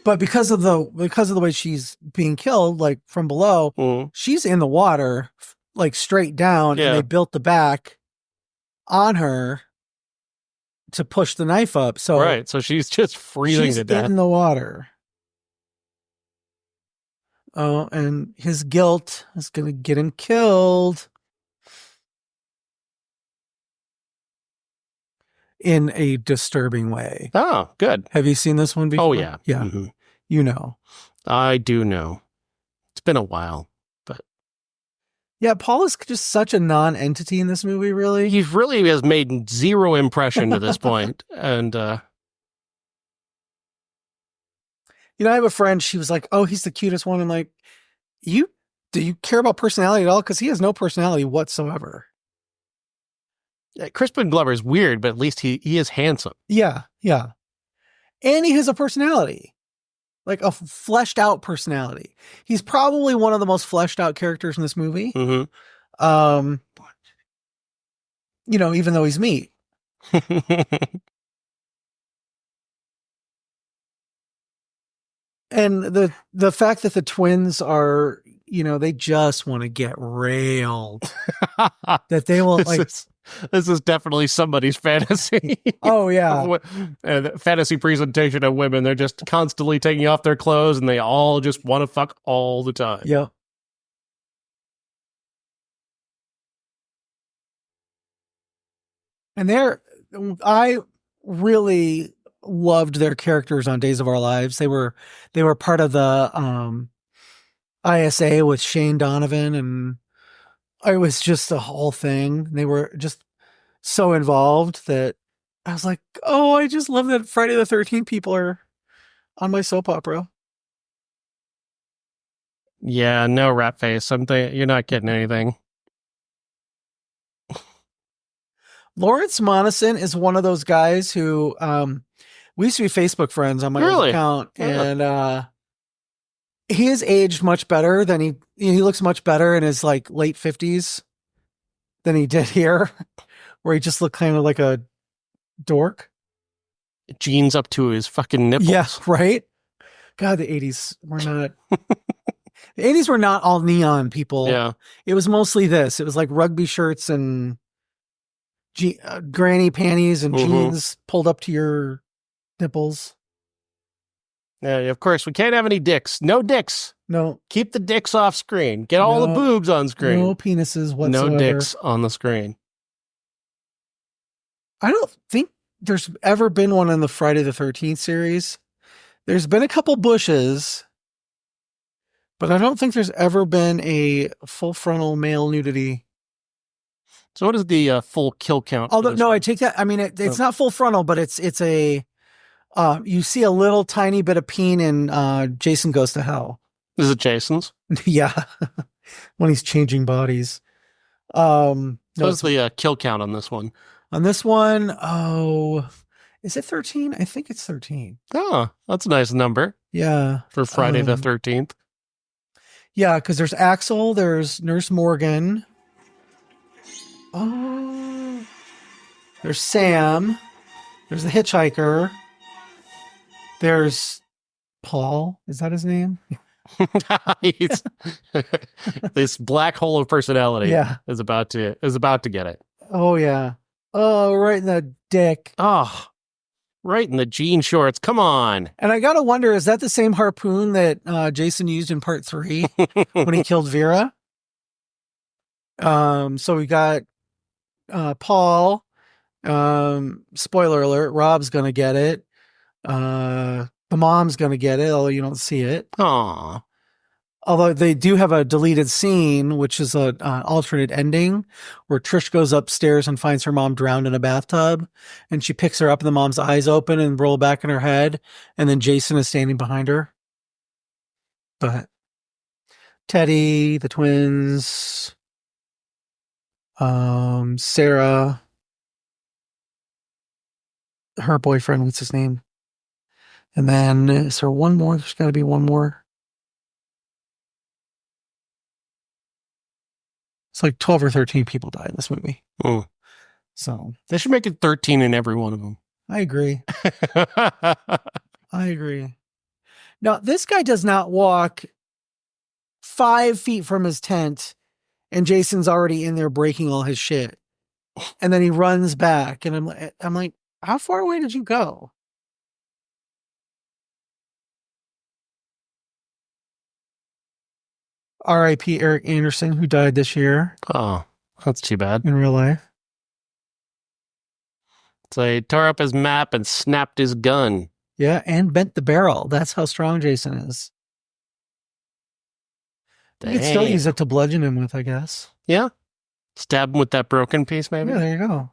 But because of the way she's being killed, like from below, she's in the water, like straight down, and they built the back on her to push the knife up. So so she's just freezing to death in the water. Oh, and his guilt is going to get him killed in a disturbing way. Oh, good. Have you seen this one before? Oh, yeah. Yeah. Mm-hmm. You know. I do know. It's been a while, but. Yeah, Paul is just such a non-entity in this movie, really. He really has made zero impression to this point. And, you know, I have a friend, she was like, oh, he's the cutest one. I'm like, do you care about personality at all? Because he has no personality whatsoever. Crispin Glover is weird, but at least he is handsome. Yeah, yeah. And he has a personality. like a fleshed out personality. He's probably one of the most fleshed out characters in this movie. Mm-hmm. Even though he's meat. And the fact that the twins are, they just want to get railed. That they will this is definitely somebody's fantasy. Oh yeah. Fantasy presentation of women. They're just constantly taking off their clothes and they all just want to fuck all the time. Yeah. And I really loved their characters on Days of Our Lives. They were part of the ISA with Shane Donovan, and it was just the whole thing. They were just so involved that I was like, oh, I just love that Friday the 13th people are on my soap opera. Yeah, no, rat face. You're not getting anything. Lawrence Monason is one of those guys who we used to be Facebook friends on my old account, and he has aged much better than he looks much better in his like late 50s than he did here, where he just looked kind of like a dork. Jeans up to his fucking nipples. Yeah, right? God, the 80s were not... The 80s were not all neon, people. Yeah. It was mostly this. It was like rugby shirts and granny panties and jeans pulled up to your nipples. Yeah, of course, we can't have any dicks. No dicks. No. Keep the dicks off screen. Get all the boobs on screen. No penises whatsoever. No dicks on the screen. I don't think there's ever been one in the Friday the 13th series. There's been a couple bushes, but I don't think there's ever been a full frontal male nudity. So what is the full kill count? Although, no, I take that. I mean, it's not full frontal, but it's a, you see a little tiny bit of peen in Jason Goes to Hell. Is it Jason's? Yeah. When he's changing bodies. What's the kill count on this one? On this one, is it 13? I think it's 13. Oh, that's a nice number. Yeah. For Friday the 13th. Yeah, because there's Axel, there's Nurse Morgan. Oh. There's Sam. There's the hitchhiker. There's Paul. Is that his name? This black hole of personality is about to get it. Oh yeah. Oh, right in the dick. Oh, right in the jean shorts. Come on. And I gotta wonder, is that the same harpoon that Jason used in part 3 when he killed Vera? So we got Paul. Spoiler alert, Rob's gonna get it. The mom's gonna get it, although you don't see it. Aww. Although they do have a deleted scene, which is an alternate ending, where Trish goes upstairs and finds her mom drowned in a bathtub, and she picks her up and the mom's eyes open and roll back in her head, and then Jason is standing behind her. But Teddy, the twins, Sarah, her boyfriend, what's his name? And then is there one more? There's got to be one more. It's like 12 or 13 people die in this movie. Oh. So they should make it 13 in every one of them. I agree. I agree. Now, this guy does not walk 5 feet from his tent and Jason's already in there breaking all his shit. And then he runs back and I'm like, how far away did you go? R.I.P. Eric Anderson, who died this year. Oh, that's too bad. In real life. So he tore up his map and snapped his gun. Yeah, and bent the barrel. That's how strong Jason is. Dang. You could still use it to bludgeon him with, I guess. Yeah. Stab him with that broken piece, maybe? Yeah, there you go.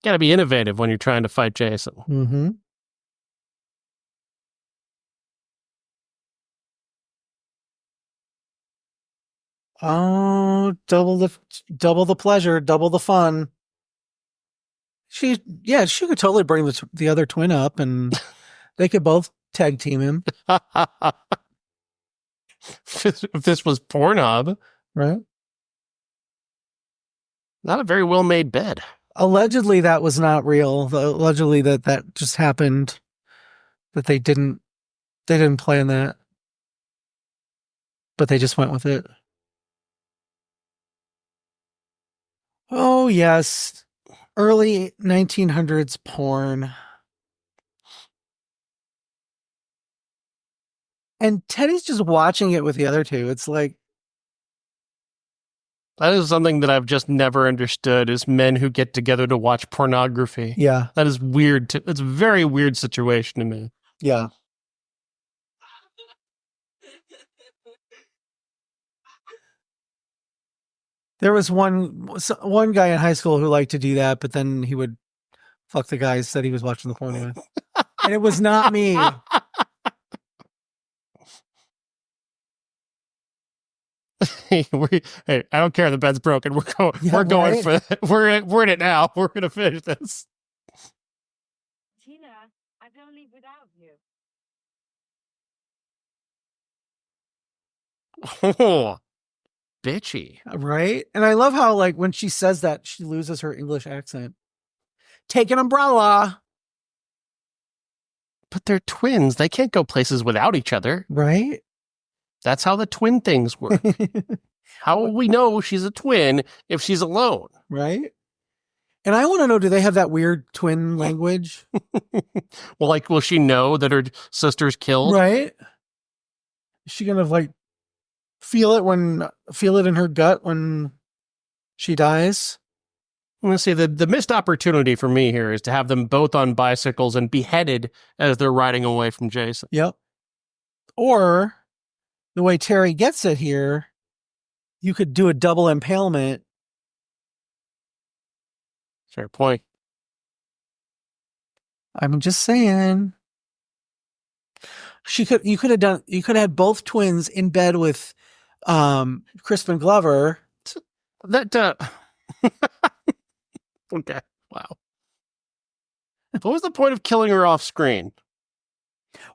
Gotta be innovative when you're trying to fight Jason. Mm-hmm. Oh, double the pleasure, double the fun. She could totally bring the other twin up and they could both tag team him, If this was Pornhub, right? not a very well made bed. Allegedly, that was not real. Allegedly, that just happened. That they didn't plan that, but they just went with it. Oh yes, early 1900s porn. And Teddy's just watching it with the other two. It's like, That is something that I've just never understood is men who get together to watch pornography. yeah, That is weird. It's a very weird situation to me. yeah. There was one guy in high school who liked to do that, but then he would fuck the guys that he was watching the porn with. And it was not me. Hey, I don't care. The bed's broken. Yeah, we're going right? for it. We're in it now. We're gonna finish this. Tina, I don't live without you. Oh, bitchy. Right? And I love how, like, when she says that, she loses her English accent. Take an umbrella. But they're twins. They can't go places without each other. Right? That's how the twin things work. How will we know she's a twin if she's alone? Right? And I want to know, do they have that weird twin language? Well, like, will she know that her sister's killed? Right? Is she gonna like feel it in her gut when she dies? I'm gonna say the missed opportunity for me here is to have them both on bicycles and beheaded as they're riding away from Jason. Yep. Or the way Terry gets it here, you could do a double impalement. Fair point. I'm just saying. You could have had both twins in bed with Crispin Glover. That okay. Wow. What was the point of killing her off screen?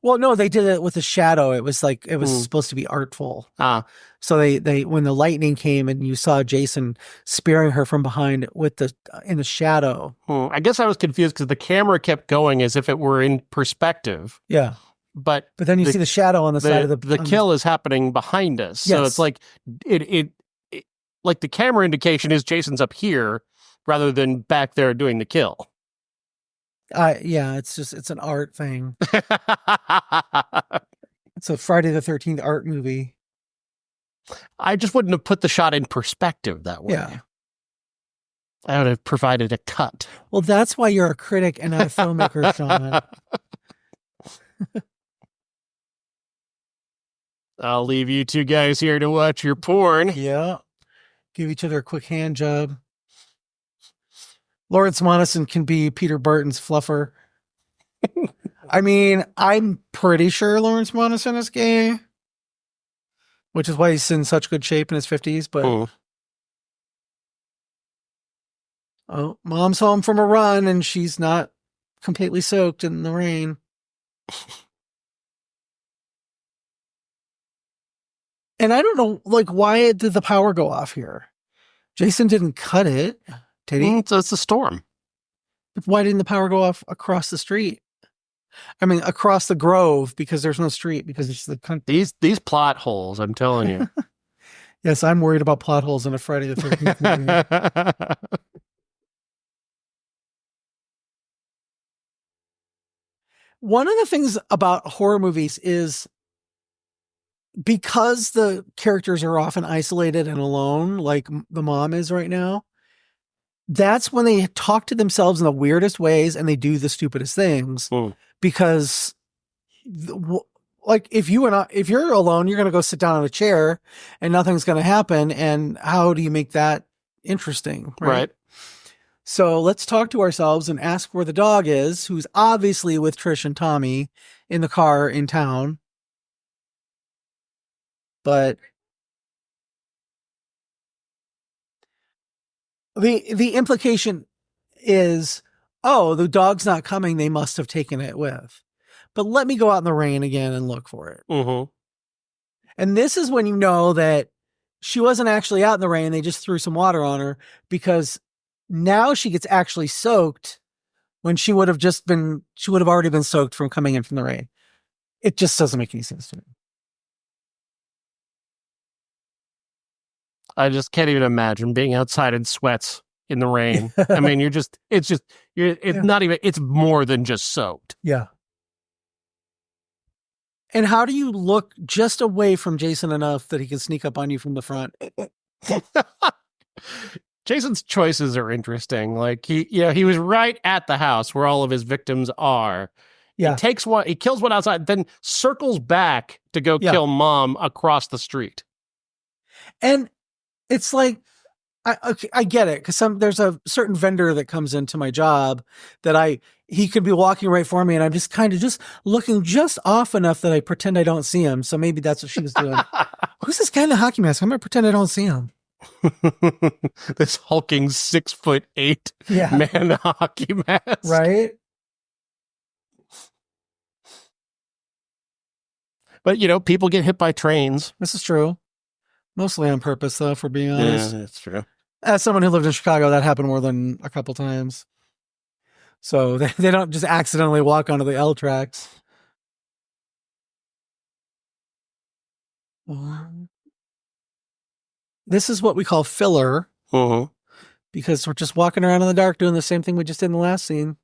Well, no, they did it with a shadow. It was like it was Hmm. supposed to be artful. Ah, So they when the lightning came and you saw Jason spearing her from behind with in the shadow. I guess I was confused because the camera kept going as if it were in perspective, Yeah. but But then you see the shadow on the side of the kill is happening behind us. So Yes. it's like it like the camera indication is Jason's up here rather than back there doing the kill. Yeah, it's an art thing. It's a Friday the 13th art movie. I just wouldn't have put the shot in perspective that way. Yeah. I would have provided a cut. Well, that's why you're a critic and not a filmmaker, Sean. I'll leave you two guys here to watch your porn. Yeah. Give each other a quick hand job. Lawrence Monason can be Peter Barton's fluffer. I mean, I'm pretty sure Lawrence Monason is gay, which is why he's in such good shape in his 50s. But Hmm. oh, mom's home from a run and she's not completely soaked in the rain. And I don't know, like, why did the power go off here? Jason didn't cut it, did he? So it's a storm. Why didn't the power go off across the street? I mean, across the grove, because there's no street, because it's the country. These plot holes, I'm telling you. Yes, I'm worried about plot holes in a Friday the 13th movie. One of the things about horror movies is because the characters are often isolated and alone, like the mom is right now, that's when they talk to themselves in the weirdest ways and they do the stupidest things. Hmm. Because, like, if you're alone, you're going to go sit down in a chair and nothing's going to happen. And how do you make that interesting? Right. So let's talk to ourselves and ask where the dog is, who's obviously with Trish and Tommy in the car in town. But the implication is, oh, the dog's not coming. They must have taken it with. but let me go out in the rain again and look for it. Mm-hmm. And this is when you know that she wasn't actually out in the rain. They just threw some water on her, because now she gets actually soaked when she would have already been soaked from coming in from the rain. It just doesn't make any sense to me. I just can't even imagine being outside in sweats in the rain. I mean, it's not even, it's more than just soaked. Yeah. And how do you look just away from Jason enough that he can sneak up on you from the front? Jason's choices are interesting. Like he was right at the house where all of his victims are. Yeah. He kills one outside, then circles back to go kill mom across the street. And it's like, I get it, because there's a certain vendor that comes into my job that he could be walking right for me, and I'm just kind of just looking just off enough that I pretend I don't see him. So maybe that's what she was doing. Who's this guy in the hockey mask? I'm gonna pretend I don't see him. This hulking 6'8" man hockey mask, right? But people get hit by trains. This is true. Mostly on purpose, though, for being honest. Yeah, that's true. As someone who lived in Chicago, that happened more than a couple times. So they don't just accidentally walk onto the L tracks. This is what we call filler. Uh-huh. Because we're just walking around in the dark doing the same thing we just did in the last scene.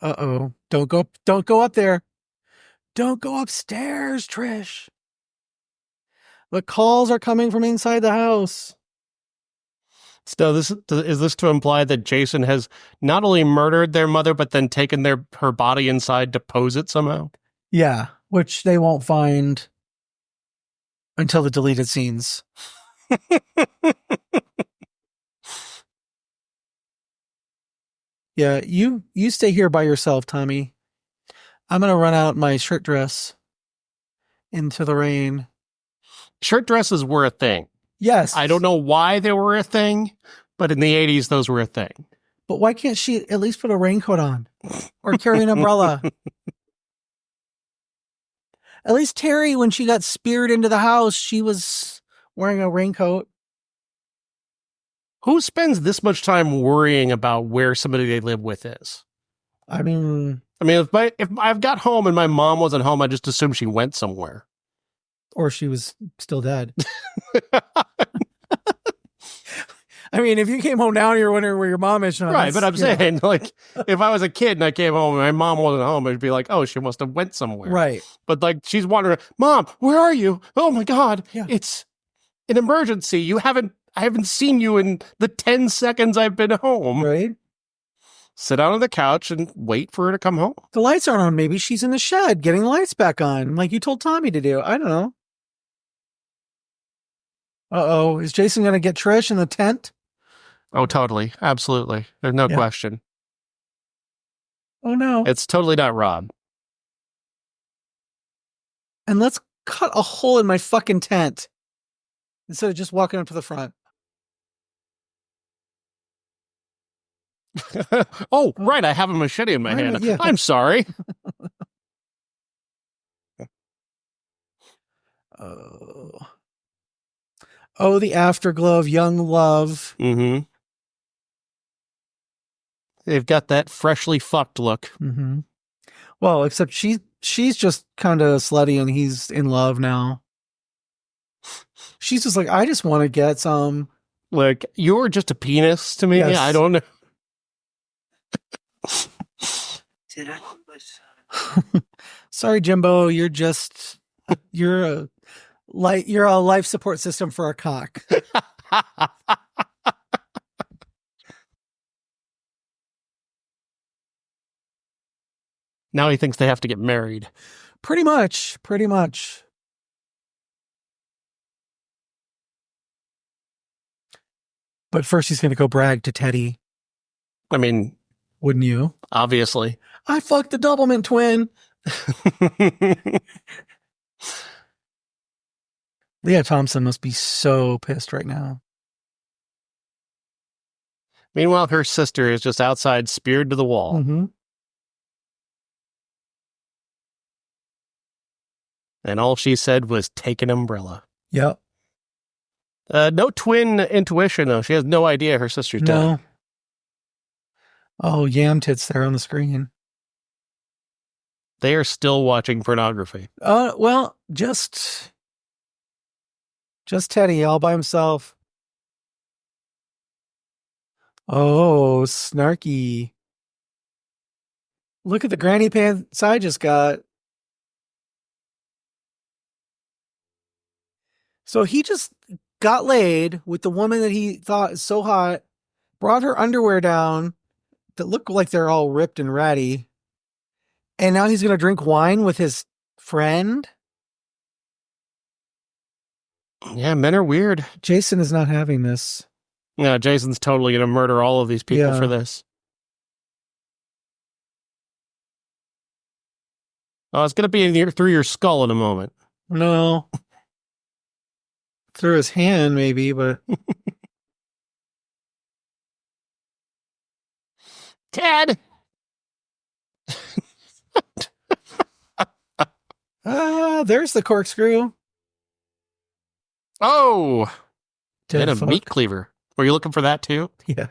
Uh-oh. Don't go up there. Don't go upstairs, Trish. The calls are coming from inside the house. So is this to imply that Jason has not only murdered their mother, but then taken her body inside to pose it somehow? Yeah, which they won't find until the deleted scenes. Yeah, you stay here by yourself, Tommy. I'm going to run out my shirt dress into the rain. Shirt dresses were a thing. Yes. I don't know why they were a thing, but in the 80s, those were a thing. But why can't she at least put a raincoat on or carry an umbrella? At least Terry, when she got speared into the house, she was wearing a raincoat. Who spends this much time worrying about where somebody they live with is? I mean, if I've got home and my mom wasn't home, I just assume she went somewhere. Or she was still dead. I mean, if you came home now and you're wondering where your mom is, Sean, right? But I'm saying, like, if I was a kid and I came home and my mom wasn't home, I'd be like, "Oh, she must have went somewhere." Right? But like, she's wondering, "Mom, where are you? Oh my God, it's an emergency. I haven't seen you in the 10 seconds I've been home." Right? Sit down on the couch and wait for her to come home. The lights aren't on. Maybe she's in the shed getting the lights back on, like you told Tommy to do. I don't know. Uh-oh. Is Jason going to get Trish in the tent? Oh, totally. Absolutely. There's no question. Oh, no. It's totally not Rob. And let's cut a hole in my fucking tent instead of just walking up to the front. Oh, right. I have a machete in my hand. Yeah. I'm sorry. Oh, the afterglow of young love. Mm-hmm. They've got that freshly fucked look. Mm-hmm. Well, except she's just kind of slutty and he's in love now. She's just like, I just want to get some. Like, you're just a penis to me. Yes. I don't know. Sorry, Jimbo. You're a life support system for a cock. Now he thinks they have to get married. Pretty much. But first he's going to go brag to Teddy. I mean, wouldn't you? Obviously. I fucked the Doublemint twin. Leah Thompson must be so pissed right now. Meanwhile, her sister is just outside, speared to the wall. Mm-hmm. And all she said was, take an umbrella. Yep. No twin intuition, though. She has no idea her sister's dead. No. Oh, yam tits there on the screen. They are still watching pornography. Well, just Teddy all by himself. Oh, snarky. Look at the granny pants I just got. So he just got laid with the woman that he thought is so hot, brought her underwear down that look like they're all ripped and ratty. And now he's going to drink wine with his friend. Yeah, men are weird. Jason is not having this. No, Jason's totally going to murder all of these people Yeah. for this. Oh, it's going to be through your skull in a moment. No. Through his hand, maybe, but Ted! there's the corkscrew. Oh! Dead And a fuck. meat cleaver. Were you looking for that too? Yeah.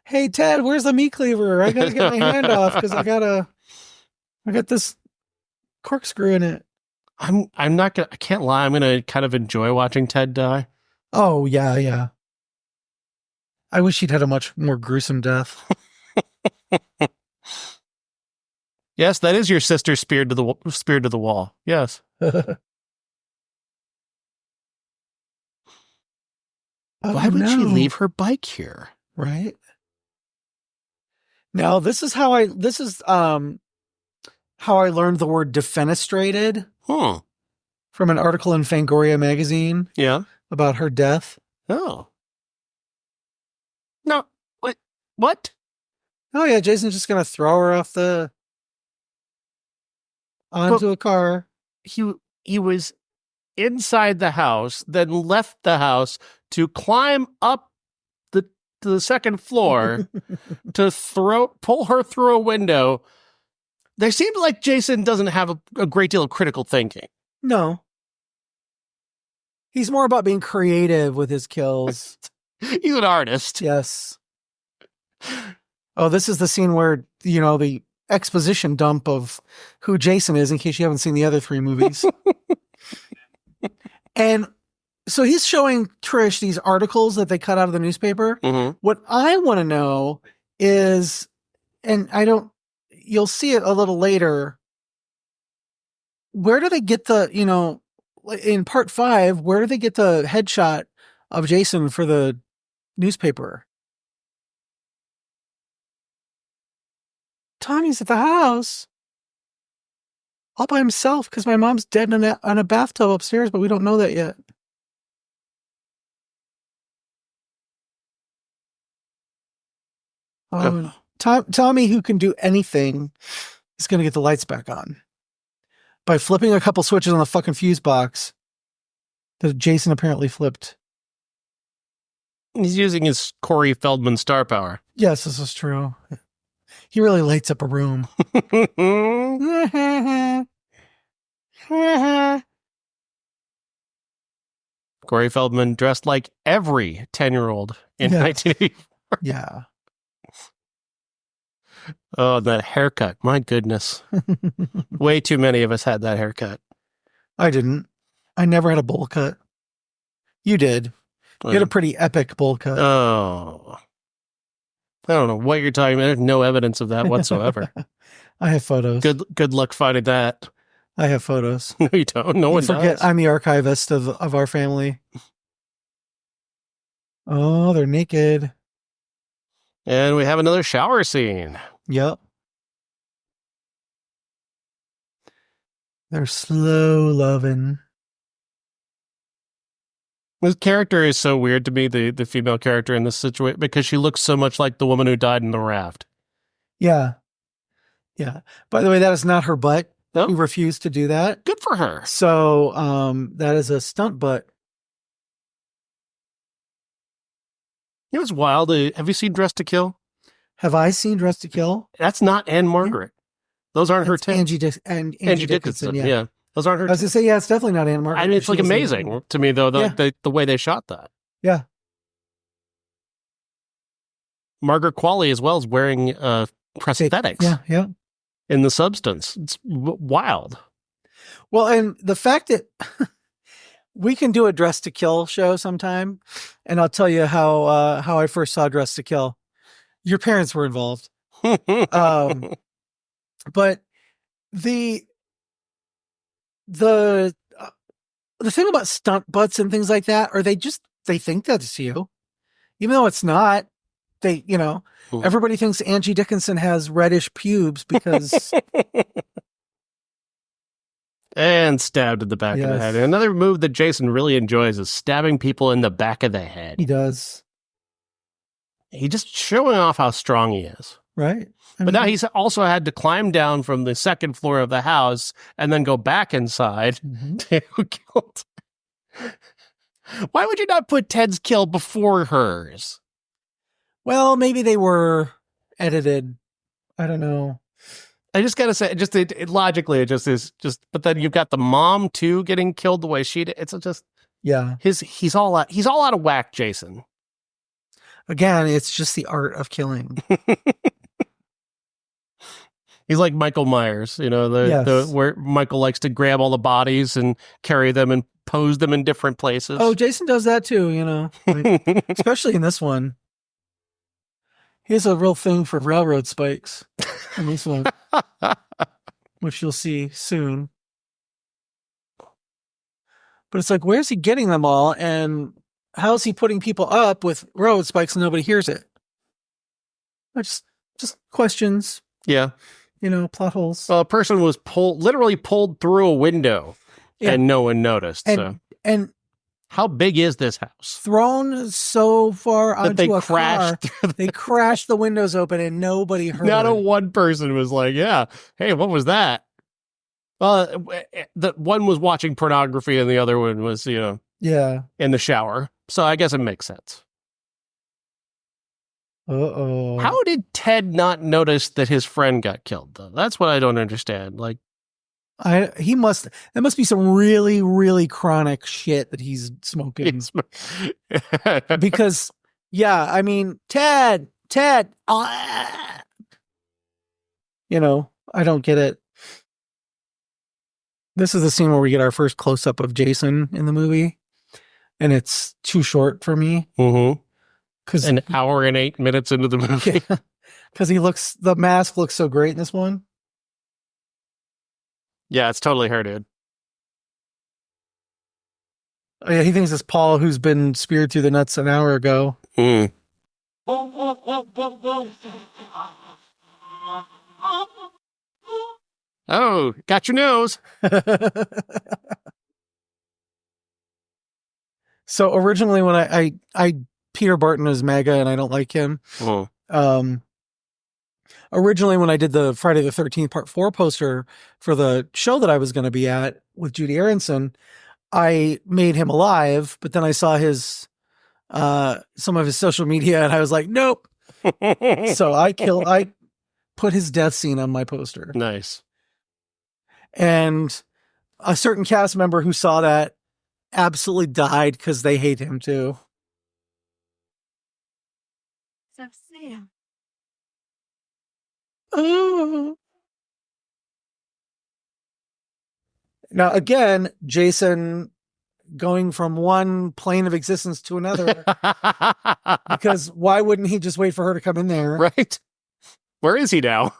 Hey, Ted, where's the meat cleaver? I gotta get my hand off because I got this corkscrew in it. I'm not gonna. I can't lie. I'm gonna kind of enjoy watching Ted die. Oh, yeah. I wish he'd had a much more gruesome death. Yes, that is your sister speared to the wall. Yes. Why would she leave her bike here? Right. Now this is how I learned the word defenestrated from an article in Fangoria magazine Yeah. about her death. Oh. No. What? Oh yeah, Jason's just gonna throw her off onto a car. He was inside the house, then left the house to climb up to the second floor to pull her through a window. There seems like Jason doesn't have a great deal of critical thinking. No. He's more about being creative with his kills. He's an artist. Yes. Oh, this is the scene where, the exposition dump of who Jason is, in case you haven't seen the other 3 movies. And so he's showing Trish these articles that they cut out of the newspaper. Mm-hmm. What I want to know is, and you'll see it a little later, where do they get in part 5, where do they get the headshot of Jason for the newspaper? Tommy's at the house all by himself because my mom's dead in a bathtub upstairs, but we don't know that yet. Tommy, who can do anything, is going to get the lights back on by flipping a couple switches on the fucking fuse box that Jason apparently flipped. He's using his Corey Feldman star power. Yes, this is true. He really lights up a room. Corey Feldman dressed like every 10-year-old in Yes. 1984. Yeah. Oh, that haircut. My goodness. Way too many of us had that haircut. I didn't. I never had a bowl cut. You did. You had a pretty epic bowl cut. Oh. I don't know what you're talking about. There's no evidence of that whatsoever. I have photos. Good luck finding that. I have photos. No, you don't. No one does. I'm the archivist of our family. Oh, they're naked. And we have another shower scene. Yep. They're slow loving. This character is so weird to me, the female character in this situation, because she looks so much like the woman who died in the raft. Yeah. Yeah. By the way, that is not her butt. No? She refused to do that. Good for her. So that is a stunt butt. It was wild. Have you seen Dressed to Kill? Have I seen Dressed to Kill? That's not Anne Margaret. Those aren't her It's tits. Angie Dickinson. Yeah. Those aren't her I was gonna say, yeah, it's definitely not Anne Margaret. I mean, it's She like is amazing to me, though, the way they shot that. Yeah. Margaret Qualley as well is wearing prosthetics Yeah. in the substance. It's wild. Well, and the fact that we can do a Dress to Kill show sometime, and I'll tell you how I first saw Dress to Kill. Your parents were involved, but the thing about stunt butts and things like that, or they think that's you, even though it's not. They, everybody thinks Angie Dickinson has reddish pubes because. And stabbed in the back of the head. And another move that Jason really enjoys is stabbing people in the back of the head. He does. He's just showing off how strong he is. Right. But now he's also had to climb down from the second floor of the house and then go back inside to kill. Why would you not put Ted's kill before hers? Well, maybe they were edited. I don't know. I just gotta say, logically, it just is just. But then you've got the mom too getting killed the way she did. It's just he's all out of whack, Jason. Again, it's just the art of killing. He's like Michael Myers, where Michael likes to grab all the bodies and carry them and pose them in different places. Oh, Jason does that too, especially in this one. He has a real thing for railroad spikes in this one, which you'll see soon. But it's like, where's he getting them all? And how's he putting people up with railroad spikes and nobody hears it? Just questions. Yeah. Plot holes. Well, a person was literally pulled through a window and no one noticed. And how big is this house? Thrown so far onto they a crashed. car, they crashed the windows open and nobody heard. Not a one person was like, yeah, hey, what was that? Well, the one was watching pornography and the other one was, in the shower. So I guess it makes sense. Uh-oh. How did Ted not notice that his friend got killed, though? That's what I don't understand. Like, that must be some really, really chronic shit that he's smoking. Because, I mean, Ted, I don't get it. This is the scene where we get our first close-up of Jason in the movie, and it's too short for me. Mm-hmm. Because an hour and 8 minutes into the movie. Because the mask looks so great in this one. Yeah, it's totally her, dude. Oh, yeah, he thinks it's Paul who's been speared through the nuts an hour ago. Mm. Oh, got your nose. So originally when I Peter Barton is MAGA and I don't like him. Oh. Originally, when I did the Friday the 13th Part 4 poster for the show that I was going to be at with Judy Aronson, I made him alive, but then I saw some of his social media and I was like, nope. So I put his death scene on my poster. Nice. And a certain cast member who saw that absolutely died because they hate him too. Now, again, Jason going from one plane of existence to another, because why wouldn't he just wait for her to come in there? Right. Where is he now?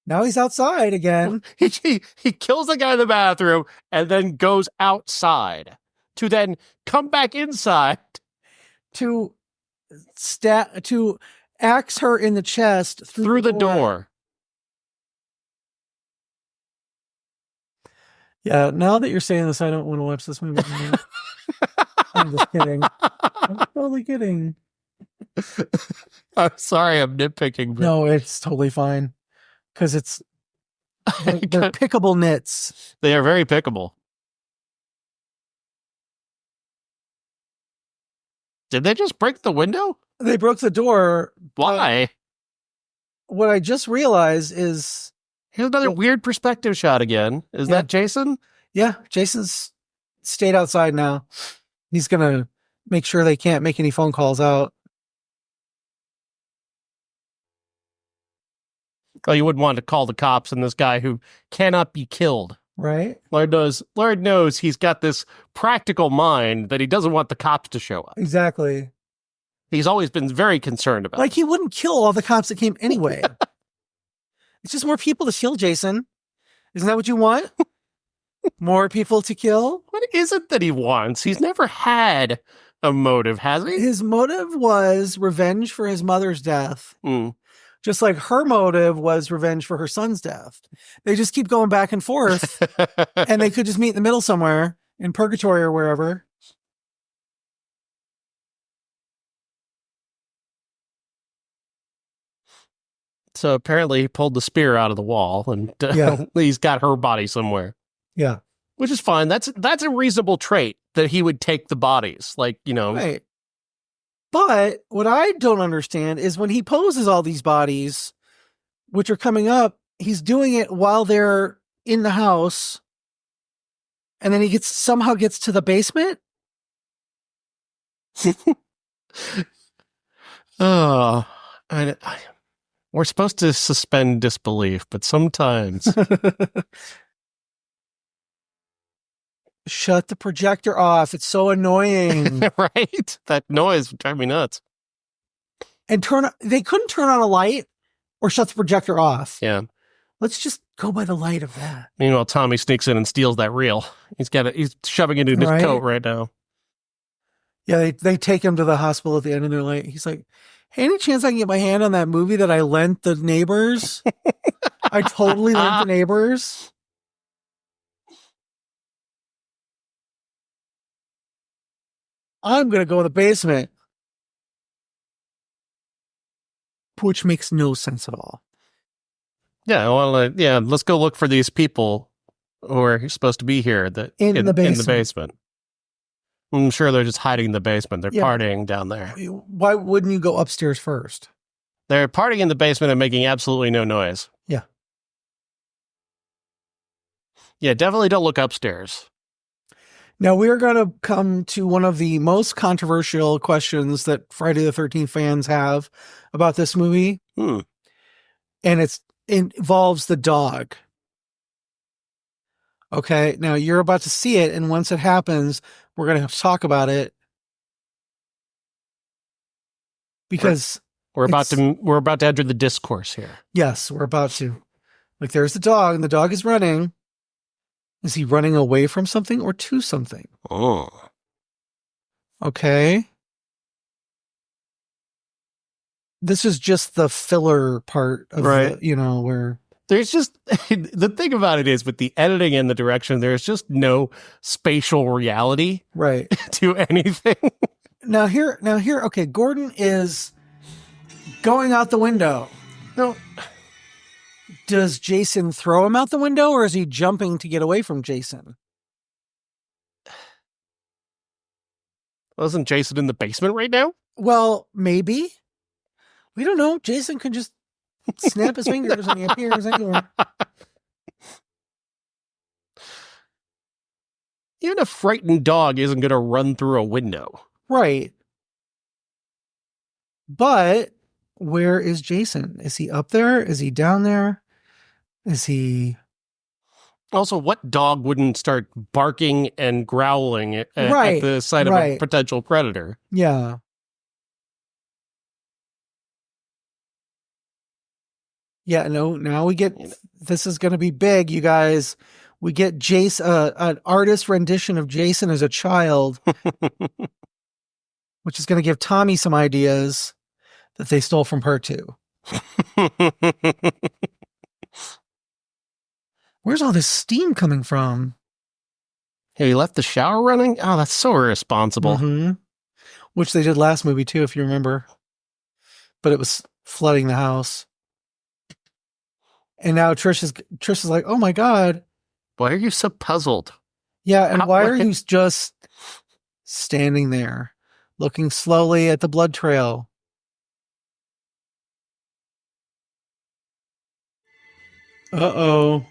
Now he's outside again. He kills the guy in the bathroom and then goes outside to then come back inside to axe her in the chest through the door. Yeah, now that you're saying this, I don't want to watch this movie anymore. I'm just kidding. I'm totally kidding. I'm sorry, I'm nitpicking. But... No, it's totally fine. Because they're pickable nits. They are very pickable. Did they just break the window? They broke the door. Why? What I just realized is, Here's another weird perspective shot again. Is Yeah. that Jason? yeah, Jason's stayed outside now. He's going to make sure they can't make any phone calls out. Oh, you wouldn't want to call the cops on this guy who cannot be killed. Right? Lord knows he's got this practical mind that he doesn't want the cops to show up. Exactly. He's always been very concerned about. Like, he wouldn't kill all the cops that came anyway. It's just more people to kill, Jason. Isn't that what you want? More people to kill? What is it that he wants? He's never had a motive, has he? His motive was revenge for his mother's death. Hmm. Just like her motive was revenge for her son's death. They just keep going back and forth, and they could just meet in the middle somewhere in purgatory or wherever. So apparently he pulled the spear out of the wall and Yeah. he's got her body somewhere, Yeah. which is fine. That's a reasonable trait that he would take the bodies. Like, Right. But what I don't understand is when he poses all these bodies, which are coming up, he's doing it while they're in the house. And then he somehow gets to the basement. Oh, we're supposed to suspend disbelief, but sometimes Shut the projector off. It's so annoying. right? That noise would drive me nuts. And they couldn't turn on a light or shut the projector off. Yeah. Let's just go by the light of that. Meanwhile, Tommy sneaks in and steals that reel. He's shoving it in his Right. coat right now. Yeah, they take him to the hospital at the end, and they're like, he's like, hey, any chance I can get my hand on that movie that I lent the neighbors? I totally lent the neighbors. I'm going to go in the basement. Which makes no sense at all. Yeah, well, let's go look for these people who are supposed to be here In the in the basement. basement. I'm sure they're just hiding in the basement. They're Yeah. partying down there. Why wouldn't you go upstairs first? They're partying in the basement and making absolutely no noise. Yeah. Yeah, definitely don't look upstairs. Now we're going to come to one of the most controversial questions that Friday the 13th fans have about this movie. Hmm. And it involves the dog. Okay. Now you're about to see it. And once it happens, we're going to have to talk about it. Because We're about to enter the discourse here. yes, we're about to. Like, there's the dog and the dog is running. Is he running away from something or to something? Oh. Okay. This is just the filler part of Right. where There's just the thing about it is with the editing and the direction, there's just no spatial reality right. to anything. Now here, okay, Gordon is going out the window. No. Does Jason throw him out the window or is he jumping to get away from Jason? Wasn't Jason in the basement right now? Well, maybe. We don't know. Jason could just snap his fingers and he appears anywhere. Even a frightened dog isn't going to run through a window. Right. But where is Jason? Is he up there? Is he down there? Is he... Also, what dog wouldn't start barking and growling at Right, the sight of a right. potential predator? Yeah. Yeah, no, now we get... This is going to be big, you guys. We get Jason, an artist rendition of Jason as a child, which is going to give Tommy some ideas that they stole from her too. Where's all this steam coming from? Hey, you left the shower running? Oh, that's so irresponsible. Mhm. Which they did last movie too, if you remember. But it was flooding the house. And now Trish is like, oh my God. Why are you so puzzled? Yeah, and why are what- you just standing there, looking slowly at the blood trail? Uh-oh.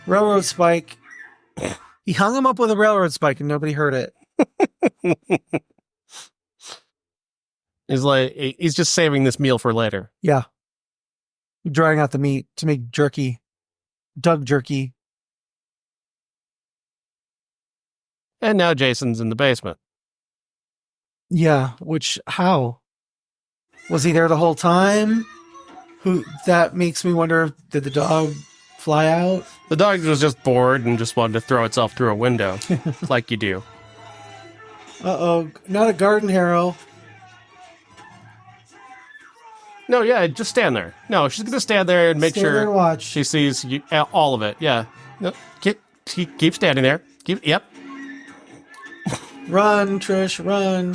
Railroad spike. He hung him up with a railroad spike and nobody heard it. He's just saving this meal for later. Yeah. Drying out the meat to make jerky. Doug jerky. And now Jason's in the basement. Yeah, how? Was he there the whole time? That makes me wonder, did the dog fly out? The dog was just bored and just wanted to throw itself through a window, like you do. Uh-oh, not a garden harrow. No, yeah, just stand there. No, she's gonna stand there and make Stand there and sure watch. she sees all of it. Yeah, no, keep standing there. Yep. Run, Trish, run.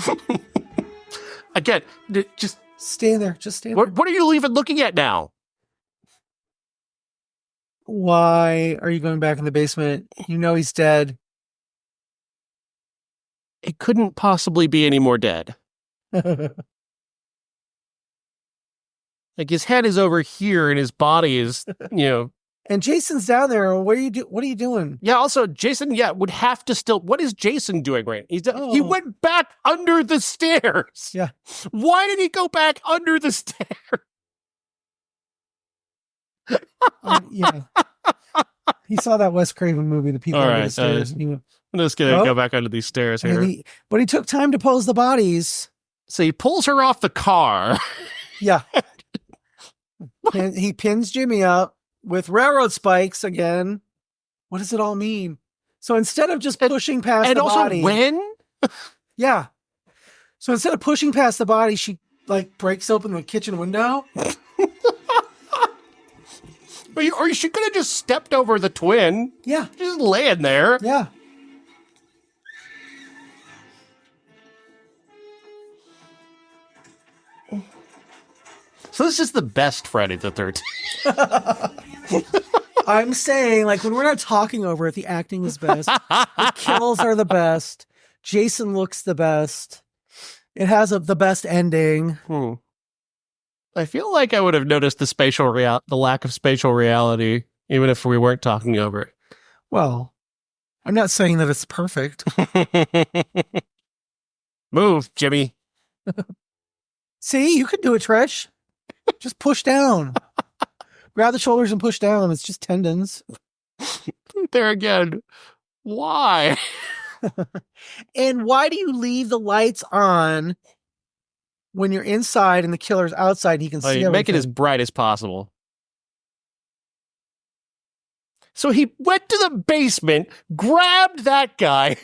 Again, just Stand there, just stand there. what are you even looking at now? Why are you going back in the basement? You know he's dead. It couldn't possibly be any more dead. Like his head is over here and his body is, And Jason's down there. What are you doing? Yeah, also, Jason, would have to still... What is Jason doing right now? He went back under the stairs. Yeah. Why did he go back under the stairs? Yeah. He saw that Wes Craven movie, The People All Under right, the Stairs. And he went, I'm just going to Oh. go back under these stairs and here. but he took time to pose the bodies. So he pulls her off the car. Yeah. And he pins Jimmy up with railroad spikes again. What does it all mean? So instead of just pushing past And the also, body. when? Yeah. So instead of pushing past the body, she breaks open the kitchen window. Or she could have just stepped over the twin. Yeah. Just laying there. Yeah. So this is the best Friday the 13th. I'm saying, when we're not talking over it, the acting is best. The kills are the best. Jason looks the best. It has the best ending. I feel like I would have noticed the lack of spatial reality, even if we weren't talking over it. Well, I'm not saying that it's perfect. Move, Jimmy. See, you could do it, Trish. Just push down. Grab the shoulders and push down. It's just tendons. There again. Why? And why do you leave the lights on when you're inside and the killer's outside and he can see everything? Make it as bright as possible. So he went to the basement, grabbed that guy,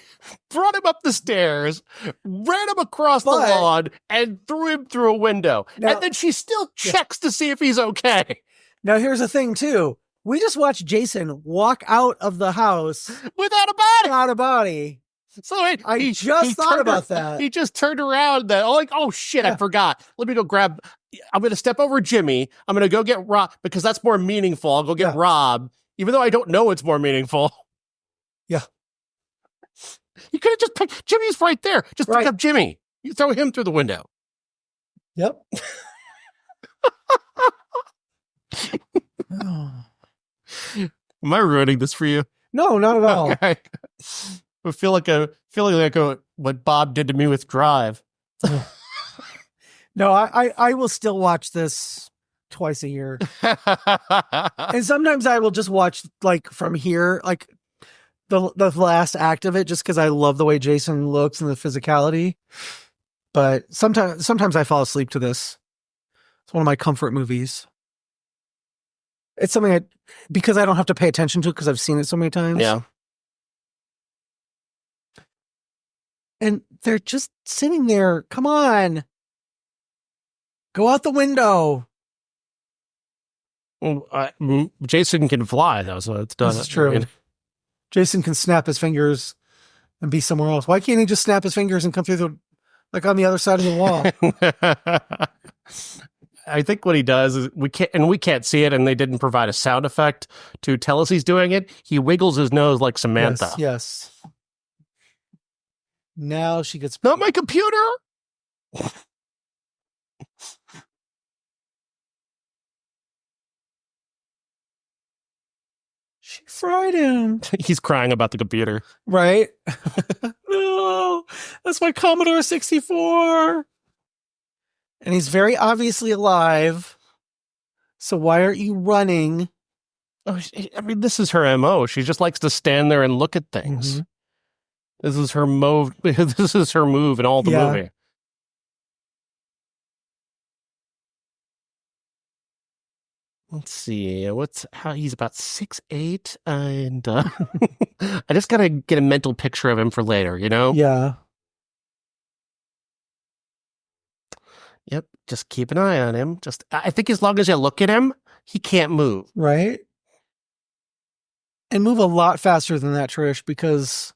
brought him up the stairs, ran him across the lawn, and threw him through a window. Now- and then she still checks to see if he's okay. Now, here's the thing, too. We just watched Jason walk out of the house Without a body. without a body. So I just thought turned about that. He just turned around oh shit, I forgot. Let me go grab, I'm going to step over Jimmy. I'm going to go get Rob because that's more meaningful. I'll go get Rob, even though I don't know it's more meaningful. Yeah. You could have just picked, Jimmy's right there. Just pick Right. up Jimmy. You throw him through the window. Yep. Oh. Am I ruining this for you? No, not at all. Okay. I feel like what Bob did to me with Drive. No, I will still watch this twice a year. And sometimes I will just watch from here, the last act of it, just because I love the way Jason looks and the physicality. But sometimes I fall asleep to this. It's one of my comfort movies. It's something because I don't have to pay attention to it because I've seen it so many times. Yeah. And they're just sitting there. Come on. Go out the window. Well, Jason can fly though, so it's done. This is true. Jason can snap his fingers and be somewhere else. Why can't he just snap his fingers and come through on the other side of the wall? I think what he does is we can't see it, and they didn't provide a sound effect to tell us he's doing it. He wiggles his nose like Samantha. Yes. Now she gets Not my computer. She fried him. He's crying about the computer. Right? No, that's my Commodore 64. And he's very obviously alive. So why aren't you running? Oh, I mean, this is her MO. She just likes to stand there and look at things. Mhm. This is her move. This is her move in all the Yeah. movie. Let's see. How he's about 6'8", and I just gotta get a mental picture of him for later. You know. Yeah. Yep. Just keep an eye on him. I think as long as you look at him, he can't move. Right? And move a lot faster than that, Trish, because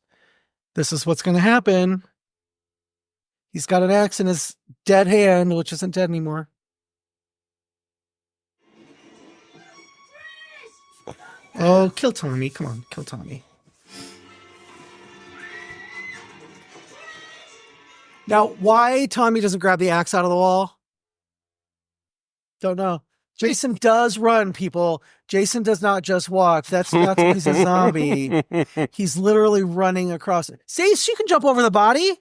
this is what's going to happen. He's got an axe in his dead hand, which isn't dead anymore. Oh, kill Tommy. Come on, kill Tommy. Now, why Tommy doesn't grab the axe out of the wall? Don't know. Jason does run, people. Jason does not just walk. That's he's a zombie. He's literally running across it. See, she can jump over the body.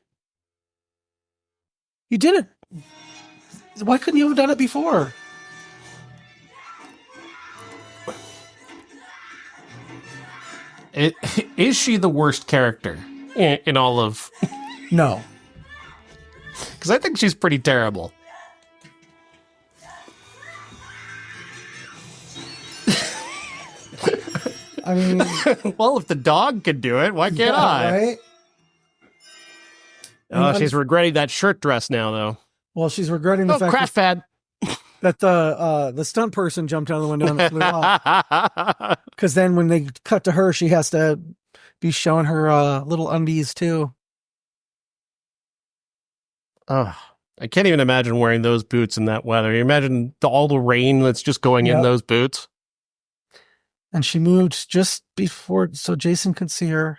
You did it. Why couldn't you have done it before? Is she the worst character in all of? No. Because I think she's pretty terrible. I mean, Well, if the dog can do it, why can't I? Right? Oh, she's regretting that shirt dress now, though. Well, she's regretting the Oh, fact crash pad. that the stunt person jumped out of the window and flew off. Because then when they cut to her, she has to be showing her little undies too. Oh, I can't even imagine wearing those boots in that weather. You imagine all the rain that's just going in Yep. those boots. And she moved just before, so Jason could see her.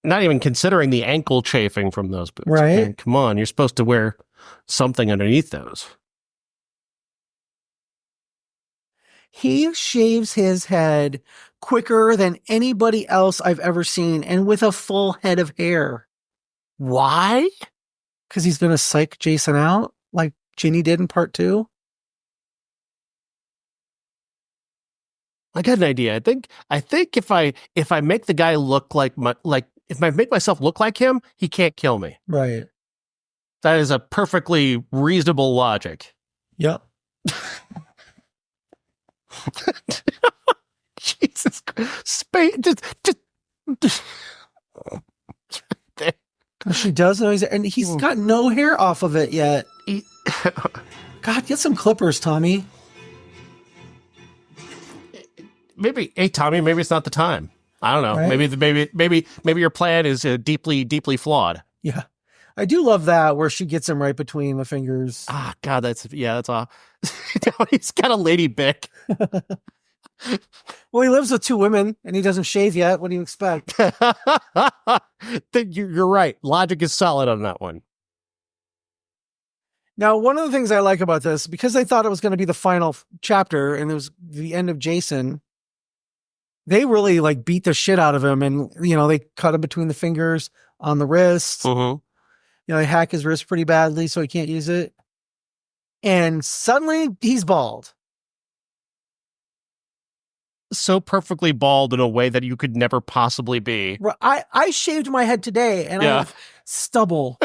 Not even considering the ankle chafing from those boots. Right. I mean, come on, you're supposed to wear something underneath those. He shaves his head quicker than anybody else I've ever seen, and with a full head of hair. Why? Because he's going to psych Jason out like Ginny did in part 2. I got an idea. I think if I make the guy look if I make myself look like him, he can't kill me. Right. That is a perfectly reasonable logic. Yep. Jesus Christ. Just She does know and he's got no hair off of it yet. God, get some clippers, Tommy. Maybe, hey Tommy, maybe it's not the time. I don't know. Right? Maybe your plan is deeply flawed. Yeah. I do love that where she gets him right between the fingers. Ah, God, that's all. He's got a lady bick. Well, he lives with 2 women and he doesn't shave yet. What do you expect? You're right. Logic is solid on that one. Now, one of the things I like about this, because I thought it was going to be the final chapter and it was the end of Jason, they really like beat the shit out of him, and they cut him between the fingers on the wrists. They hack his wrist pretty badly so he can't use it. And suddenly he's bald. So perfectly bald in a way that you could never possibly be. I shaved my head today and I have stubble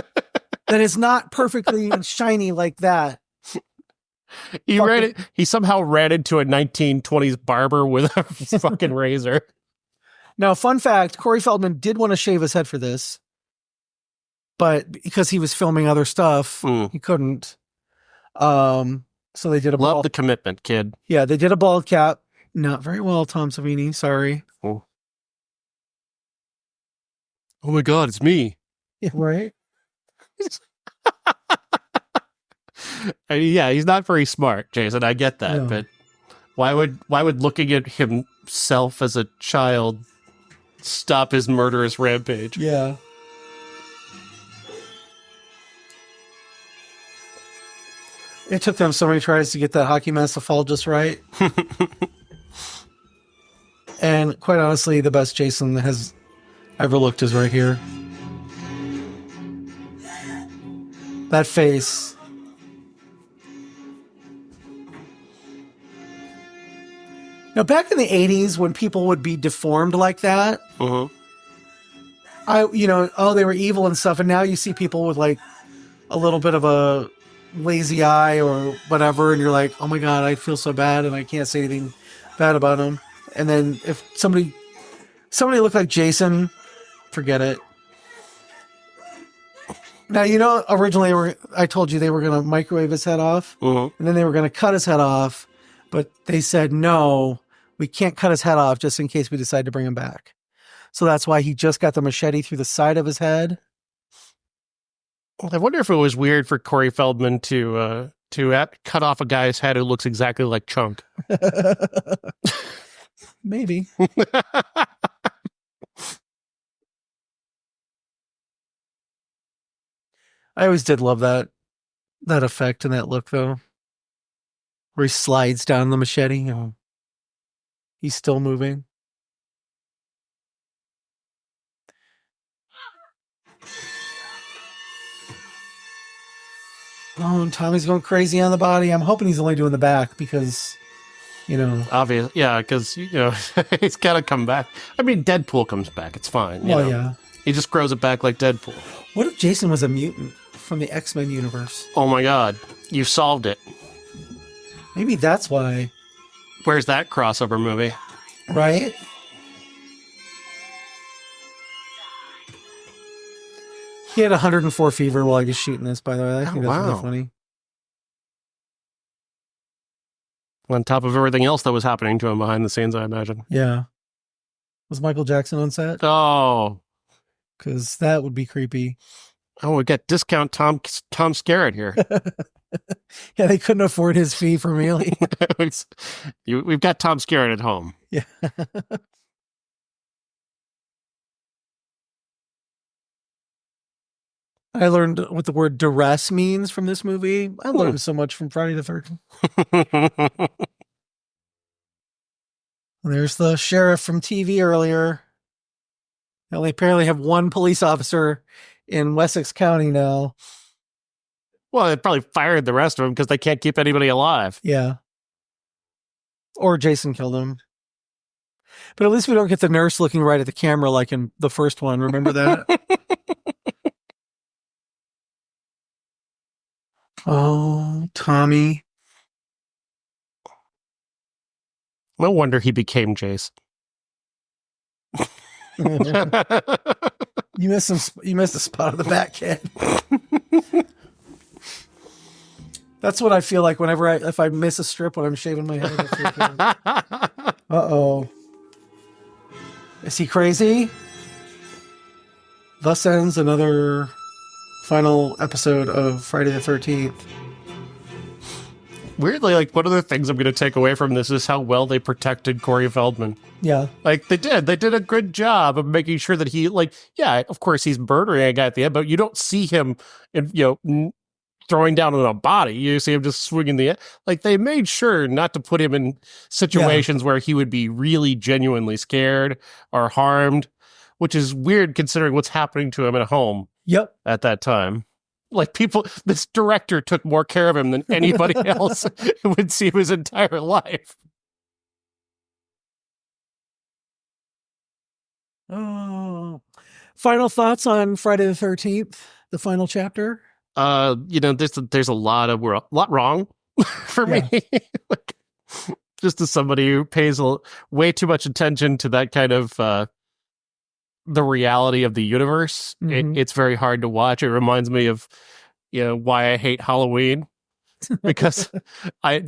that is not perfectly shiny like that. He somehow ran into a 1920s barber with a fucking razor. Now, fun fact, Corey Feldman did want to shave his head for this, but because he was filming other stuff, he couldn't. So they did Love the commitment, kid. Yeah, they did a bald cap. Not very well, Tom Savini. Sorry. Oh my God, it's me. Yeah, right? Yeah, he's not very smart, Jason. I get that, No. but why would looking at himself as a child stop his murderous rampage? Yeah. It took them so many tries to get that hockey mask to fall just right. And quite honestly, the best Jason has ever looked is right here. That face. Now, back in the 80s, when people would be deformed like that, Uh-huh. they were evil and stuff. And now you see people with like a little bit of a lazy eye or whatever. And you're like, oh my God, I feel so bad and I can't say anything bad about them. And then if somebody looked like Jason, forget it. Now, originally I told you they were going to microwave his head off, Uh-huh. and then they were going to cut his head off, but they said, no, we can't cut his head off just in case we decide to bring him back. So that's why he just got the machete through the side of his head. I wonder if it was weird for Corey Feldman to cut off a guy's head who looks exactly like Chunk. Maybe. I always did love that effect and that look, though, where he slides down the machete. He's still moving. Oh, and Tommy's going crazy on the body. I'm hoping he's only doing the back because, Obvious, yeah, because he's got to come back. I mean, Deadpool comes back; it's fine. You know? yeah. He just grows it back like Deadpool. What if Jason was a mutant from the X-Men universe? Oh my God, you solved it. Maybe that's why. Where's that crossover movie? Right? He had 104 fever while he was shooting this, by the way. I think that's really funny. On top of everything else that was happening to him behind the scenes, I imagine. Yeah. Was Michael Jackson on set? Oh. Because that would be creepy. Oh, we got discount Tom Skerritt here. Yeah, they couldn't afford his fee for Mealy. We've got Tom Skerritt at home. Yeah. I learned what the word duress means from this movie. I learned so much from Friday the 13th. There's the sheriff from TV earlier. They only apparently have one police officer in Wessex County now. Well, they probably fired the rest of them because they can't keep anybody alive. Yeah. Or Jason killed him. But at least we don't get the nurse looking right at the camera like in the first one. Remember that? Oh, Tommy. No wonder he became Jace. You missed a spot on the back, kid. That's what I feel like whenever if I miss a strip when I'm shaving my head. Uh-oh. Is he crazy? Thus ends another final episode of Friday the 13th. Weirdly, like, one of the things I'm going to take away from this is how well they protected Corey Feldman. Yeah. Like, they did a good job of making sure that he, like, yeah, of course he's murdering a guy at the end, but you don't see him, throwing down on a body. You see him just swinging like, they made sure not to put him in situations where he would be really genuinely scared or harmed, which is weird considering what's happening to him at home. Yep. At that time. Like, this director took more care of him than anybody else would see his entire life. Oh. Final thoughts on Friday the 13th, the final chapter? There's a lot wrong for me. Like, just as somebody who pays way too much attention to that kind of the reality of the universe, it's very hard to watch. It reminds me of why I hate Halloween, because I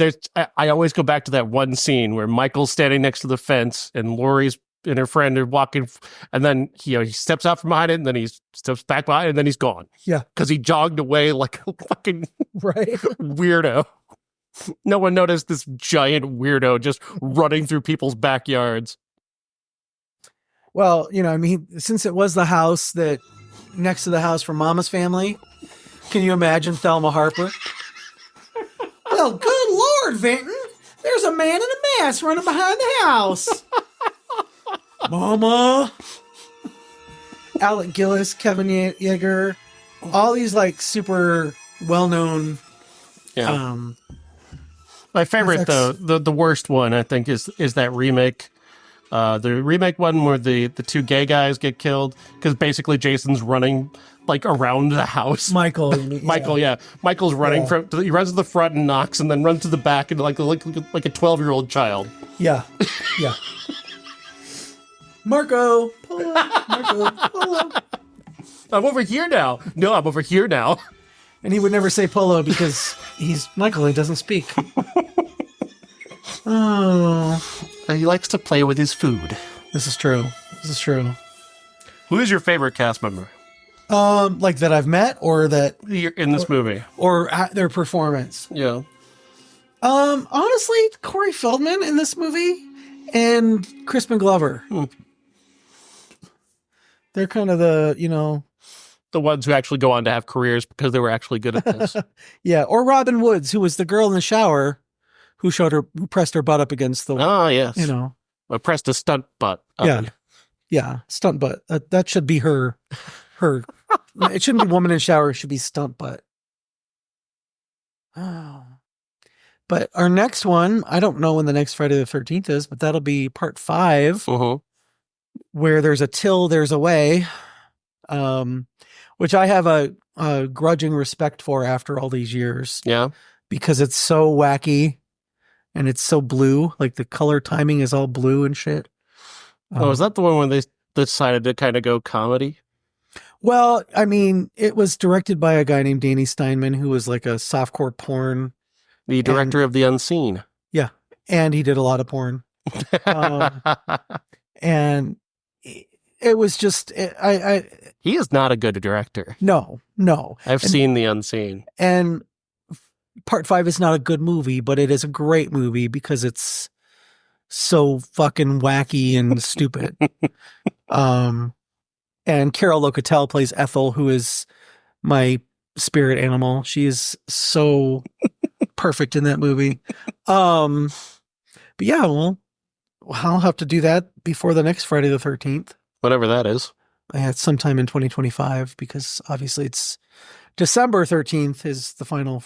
always go back to that one scene where Michael's standing next to the fence and Laurie's and her friend are walking, and then he steps out from behind it, and then he steps back behind it, and then he's gone. Yeah, because he jogged away like a fucking weirdo. No one noticed this giant weirdo just running through people's backyards. Well, since it was the house that next to the house from Mama's family, can you imagine Thelma Harper? Well, good Lord, Vinton, there's a man in a mask running behind the house. Mama. Alec Gillis, Kevin Yeager, all these like super well-known. Yeah. My favorite though, the worst one I think is that remake. The remake one where the two gay guys get killed because basically Jason's running like around the house. Michael, Michael's running he runs to the front and knocks, and then runs to the back and like a 12-year-old child. Yeah. Marco Polo. I'm over here now. No, I'm over here now. And he would never say Polo because he's Michael. He doesn't speak. Oh, He likes to play with his food. this is true. Who is your favorite cast member Like that I've met, or that, in this movie? or their performance. Yeah. Honestly, Corey Feldman in this movie and Crispin Glover. They're kind of the ones who actually go on to have careers because they were actually good at this. yeah. Or Robin Woods, who was the girl in the shower who pressed her butt up against the, Oh, yes. I pressed a stunt butt. Yeah, stunt butt. That should be her. It shouldn't be woman in shower. It should be stunt butt. Oh. But our next one, I don't know when the next Friday the 13th is, but that'll be part 5, where there's a till, there's a way, which I have a grudging respect for after all these years. Yeah. Because it's so wacky and it's so blue. Like the color timing is all blue and shit. Is that the one where they decided to kind of go comedy? Well, I mean, it was directed by a guy named Danny Steinman, who was like a softcore porn. The director of The Unseen. Yeah. And he did a lot of porn. And it was just, He is not a good director. no. I've seen The Unseen. And part 5 is not a good movie, but it is a great movie because it's so fucking wacky and stupid. And Carol Locatell plays Ethel, who is my spirit animal. She is so perfect in that movie. But yeah, well, I'll have to do that before the next Friday the 13th. Whatever that is. It's sometime in 2025, because obviously it's December 13th is the final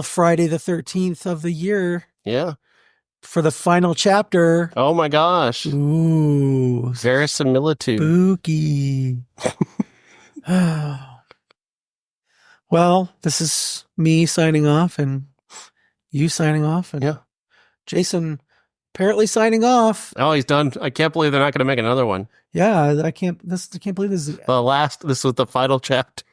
Friday the 13th of the year. Yeah. For the final chapter. Oh my gosh. Ooh. Verisimilitude. Spooky. Well, this is me signing off and you signing off. And yeah. Jason apparently signing off. Oh, he's done. I can't believe they're not going to make another one. Yeah, I can't believe this is This was the final chapter.